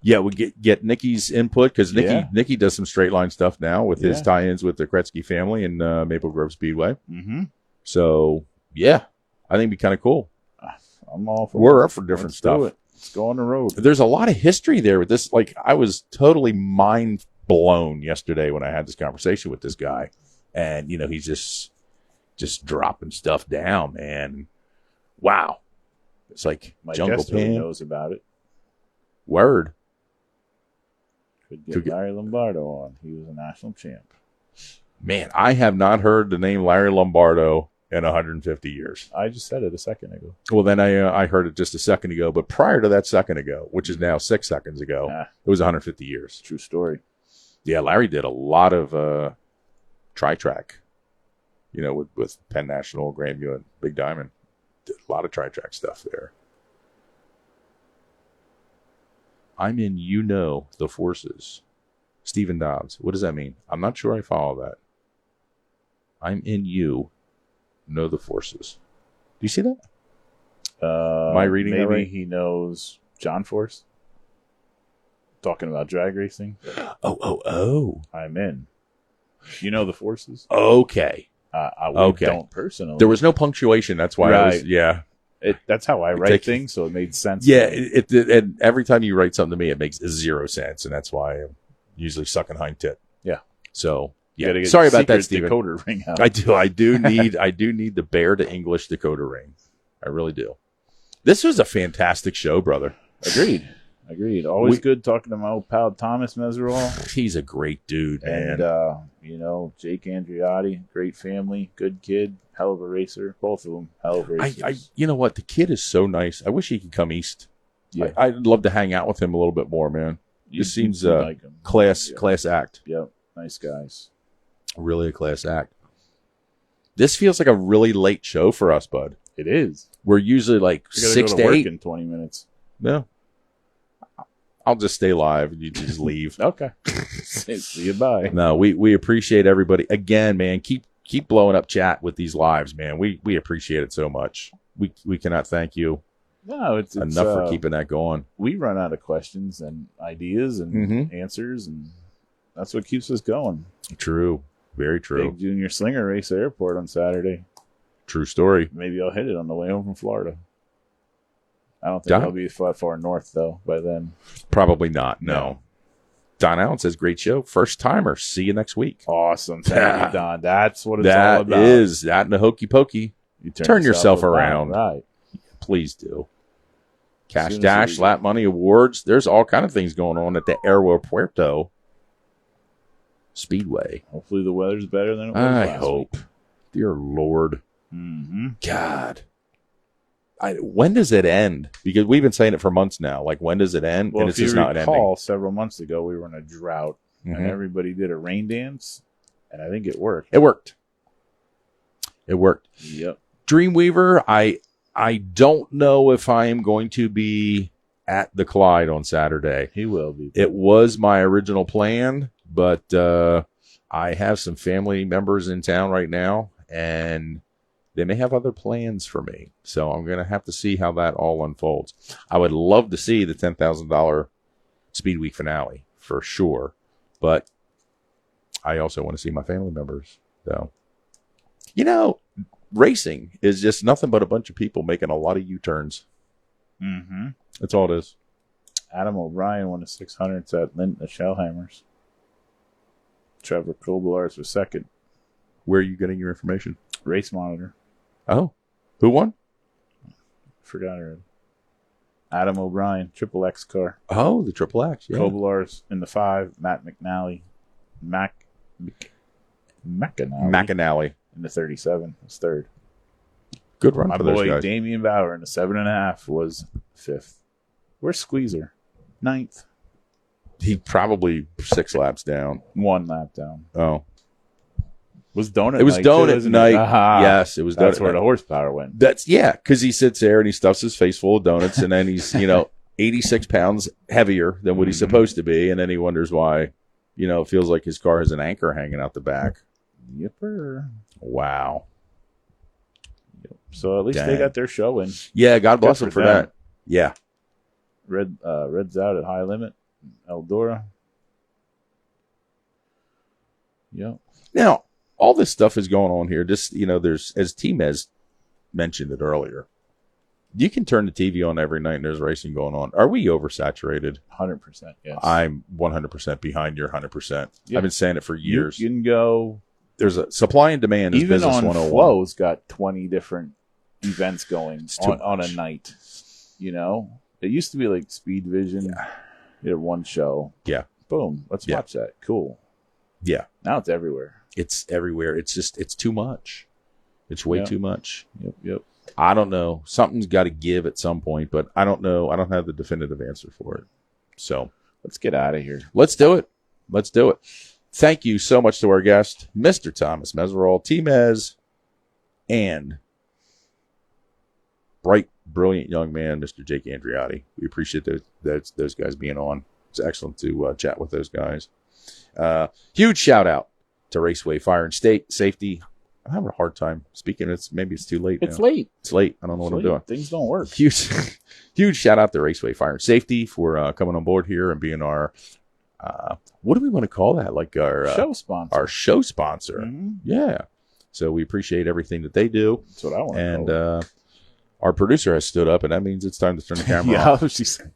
Yeah, we get Nikki's input because Nikki does some straight line stuff now with his tie-ins with the Kretzky family and Maple Grove Speedway. Mm-hmm. So, yeah, I think it'd be kind of cool. I'm all for We're up for different stuff. Let's go on the road. There's a lot of history there with this. Like, I was totally mind blown yesterday when I had this conversation with this guy. And, he's just dropping stuff down, man. Wow. It's like my Jungle guest really Pam knows about it. Word. Could get Larry Lombardo on. He was a national champ. Man, I have not heard the name Larry Lombardo in 150 years. I just said it a second ago. Well, then I heard it just a second ago. But prior to that second ago, which is now 6 seconds ago, it was 150 years. True story. Yeah, Larry did a lot of tri-track, with Penn National, Grandview, and Big Diamond. Did a lot of tri-track stuff there. I'm in the forces. Stephen Dobbs. What does that mean? I'm not sure I follow that. I'm in the forces. Do you see that? Am I reading that right? Maybe he knows John Force. Talking about drag racing. Oh. I'm in. You know the forces? Okay. I don't personally. There was no punctuation. That's why I was, that's how I write things, so it made sense. Yeah, and every time you write something to me, it makes zero sense, and that's why I'm usually sucking hind tit. Yeah. So, sorry about that, Steven. Decoder ring out. I do need the Bear to English decoder ring. I really do. This was a fantastic show, brother. Agreed. Always good talking to my old pal Thomas Meseraull. He's a great dude, man. And Jake Andreotti, great family, good kid, hell of a racer. Both of them, hell of racers. You know what? The kid is so nice. I wish he could come east. Yeah, I'd love to hang out with him a little bit more, man. This seems like him. class act. Yep, nice guys. Really a class act. This feels like a really late show for us, bud. It is. We're usually like 6 to 8 in 20 minutes. No. I'll just stay live. You just leave. Okay. See you. Bye. No, we appreciate everybody. Again, man, keep keep blowing up chat with these lives, man. We appreciate it so much. We cannot thank you No, it's enough for keeping that going. We run out of questions and ideas and answers, and that's what keeps us going. True. Very true. Big Junior Slinger Race Airport on Saturday. True story. Maybe I'll hit it on the way home from Florida. I don't think I'll be far north, though, by then. Probably not, no. Don Allen says, great show. First timer. See you next week. Awesome. Thank you, Don. That's what it's all That about. is that and the hokey pokey. You Turn yourself around. Right. Please do. Cash Dash, Lap Money Awards. There's all kind of things going on at the Aeropuerto Speedway. Hopefully the weather's better than it was I last hope. week. Dear Lord. Mm-hmm. God. When does it end? Because we've been saying it for months now. Like, when does it end? Well, And if it's you just not recall, ending. several months ago, we were in a drought, and everybody did a rain dance, and I think it worked. It worked. It worked. Yep. Dreamweaver, I don't know if I am going to be at the Clyde on Saturday. He will be. It was my original plan, but I have some family members in town right now, and they may have other plans for me. So I'm going to have to see how that all unfolds. I would love to see the $10,000 Speed Week finale for sure, but I also want to see my family members. So, racing is just nothing but a bunch of people making a lot of U-turns. Mm-hmm. That's all it is. Adam O'Brien won the 600s at Linton Shellhammers. Trevor Koblars was second. Where are you getting your information? Race Monitor. Oh, who won? Forgot already. Adam O'Brien, Triple X car. Oh, the Triple X. Yeah. Koblars in the 5. Matt McNally. McAnally. In the 37 was third. Good run My for those boy guys. Damian Bauer in the 7.5 was 5th. Where's Squeezer? 9th. He probably 6 laps down. 1 lap down. Oh, Was donut it was night too, donut isn't night. it? Aha. Yes, it was. That's donut where night. the horsepower went. That's because he sits there and he stuffs his face full of donuts, and then he's 86 pounds heavier than what he's supposed to be, and then he wonders why it feels like his car has an anchor hanging out the back. Yipper. Wow. So at least they Dang. got their show in. Yeah, God bless Good him for for them. that. Yeah. Red's out at High Limit. Eldora. Yep. Now, all this stuff is going on here. Just, there's, as Tmez mentioned it earlier, you can turn the TV on every night and there's racing going on. Are we oversaturated? 100%, yes. I'm 100% behind your 100%. Yeah. I've been saying it for years. You can go. There's a supply and demand is Even business on 101. Flow's got 20 different events going too on a much. night. It used to be like Speed Vision. You had one show. Yeah. Boom. Let's watch that. Cool. Yeah. Now it's everywhere. It's everywhere. It's too much. It's way too much. Yep. I don't know. Something's got to give at some point, but I don't know. I don't have the definitive answer for it. So Let's get out of here. let's do it. Let's do it. Thank you so much to our guest, Mr. Thomas Meseraull, Tmez, and bright, brilliant young man, Mr. Jake Andreotti. We appreciate those guys being on. It's excellent to chat with those guys. Huge shout out to Raceway Fire and Safety. I'm having a hard time speaking. Maybe it's too late. It's now. late. It's late. I don't know what I'm doing. Things don't work. Huge shout out to Raceway Fire and Safety for coming on board here and being our what do we want to call that? Like our Show sponsor. Our show sponsor. Mhm. Yeah. So we appreciate everything that they do. That's what I want. And our producer has stood up, and that means it's time to turn the camera off. Yeah, she said.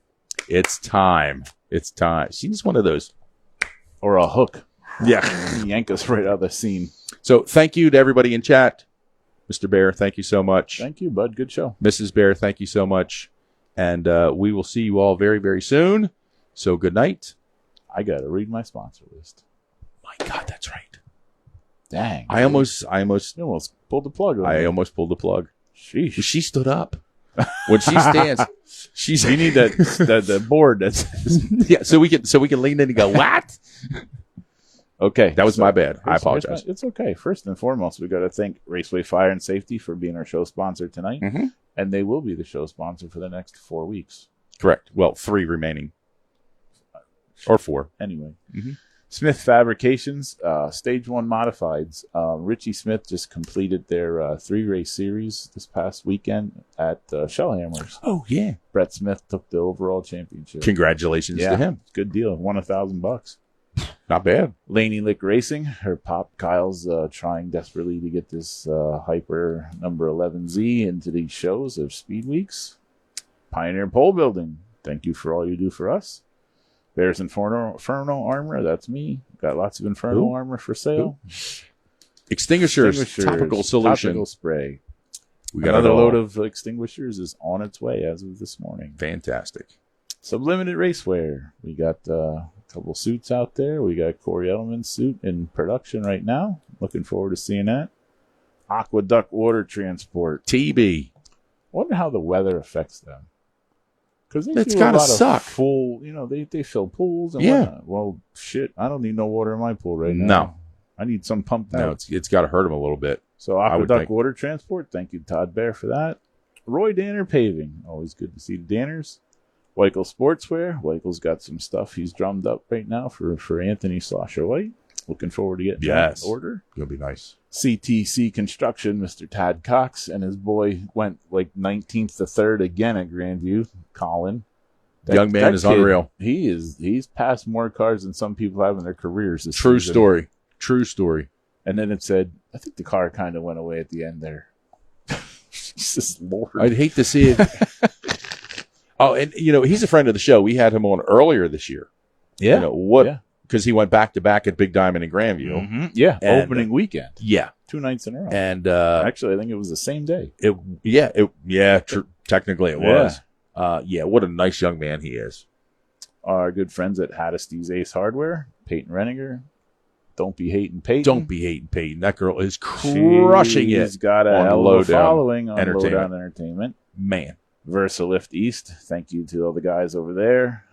It's time. It's time. She's one of those. Or a hook. Yeah. Yank us right out of the scene. So thank you to everybody in chat. Mr. Bear, thank you so much. Thank you, bud. Good show. Mrs. Bear, thank you so much. And we will see you all very, very soon. So good night. I got to read my sponsor list. My God, that's right. Dang. I almost You almost pulled the plug on I me. almost pulled the plug. Sheesh. She stood up. When she stands, she's You need the board that's yeah, so we can lean in and go, what? okay. That was my bad. I apologize. It's okay. First and foremost, we got to thank Raceway Fire and Safety for being our show sponsor tonight, and they will be the show sponsor for the next 4 weeks. Correct. Well, 3 remaining. Or 4. Anyway. Smith Fabrications, Stage 1 Modifieds. Richie Smith just completed their 3-race series this past weekend at Shellhammers. Oh, yeah. Brett Smith took the overall championship. Congratulations to him. Good deal. Won $1,000. Not bad. Laney Lick Racing, her pop Kyle's trying desperately to get this Hyper number 11Z into these shows of Speed Weeks. Pioneer Pole Building, thank you for all you do for us. Bears Inferno Armor, that's me. Got lots of Inferno armor for sale. Extinguishers, topical solution. Topical spray. We got Another it all. load of extinguishers is on its way as of this morning. Fantastic. Some limited racewear. We got a couple suits out there. We got Corey Edelman's suit in production right now. Looking forward to seeing that. Aqueduct Water Transport. TB. Wonder how the weather affects them. Because It's gotta suck. Full, they fill pools and Yeah. whatnot. Well, shit, I don't need no water in my pool right now. No. I need some pumped No, out. it's got to hurt him a little bit. So I would Aqueduct think. Water Transport, thank you, Todd Bear, for that. Roy Danner Paving, always good to see the Danners. Weichel Sportswear, Weichel's got some stuff he's drummed up right now for Anthony Slosher White. Looking forward to getting that in order. It'll be nice. CTC Construction, Mr. Tad Cox, and his boy went like 19th to 3rd again at Grandview, Colin. Young man is kid, unreal. He's passed more cars than some people have in their careers. This True season. story. True story. And then it said, I think the car kind of went away at the end there. Jesus Lord. I'd hate to see it. Oh, and he's a friend of the show. We had him on earlier this year. Yeah. Because he went back to back at Big Diamond in Grandview. Mm-hmm. Yeah. And, opening weekend. Yeah. 2 nights in a row. And actually, I think it was the same day. Technically it was. What a nice young man he is. Our good friends at Haddisty's Ace Hardware, Peyton Renninger. Don't be hating Peyton. Don't be hating Peyton. That girl is crushing it. She's got a on hell of a Lowdown following on Entertainment. Lowdown Entertainment. Man. VersaLift East, thank you to all the guys over there.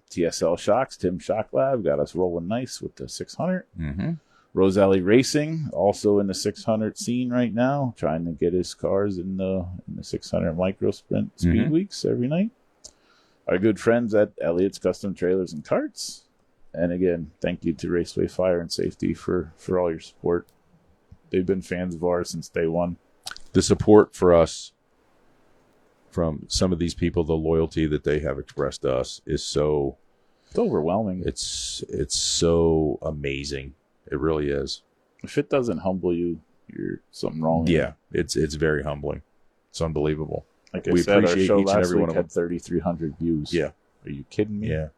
TSL Shocks, Tim Shock Lab, got us rolling nice with the 600. Mm-hmm. Roselli Racing, also in the 600 scene right now, trying to get his cars in the 600 micro sprint speed weeks every night. Our good friends at Elliott's Custom Trailers and Carts. And again, thank you to Raceway Fire and Safety for all your support. They've been fans of ours since day one. The support for us from some of these people, the loyalty that they have expressed to us is so... It's overwhelming. It's so amazing. It really is. If it doesn't humble you, you're something wrong. Yeah, it's very humbling. It's unbelievable. Like I We said, our appreciate show each and last every one week of had 3,300 views. Yeah. Are you kidding me? Yeah.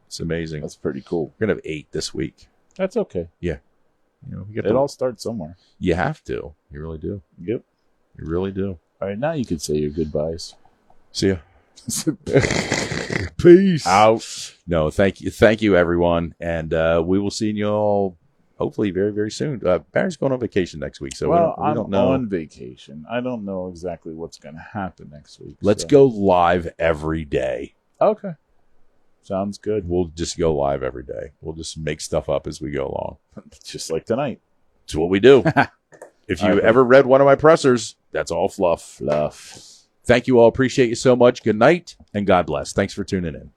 It's amazing. That's pretty cool. We're going to have 8 this week. That's okay. We It all starts somewhere. You have to. You really do. Yep. You really do. All right, now you can say your goodbyes. See ya. Peace. Out. No, thank you, everyone, and we will see you all hopefully very, very soon. Barry's going on vacation next week, so we don't know. I'm on vacation. I don't know exactly what's going to happen next week. Let's go live every day. Okay. Sounds good. We'll just go live every day. We'll just make stuff up as we go along. Just like tonight. It's what we do. If you ever read one of my pressers, that's all fluff. Fluff. Thank you all. Appreciate you so much. Good night, and God bless. Thanks for tuning in.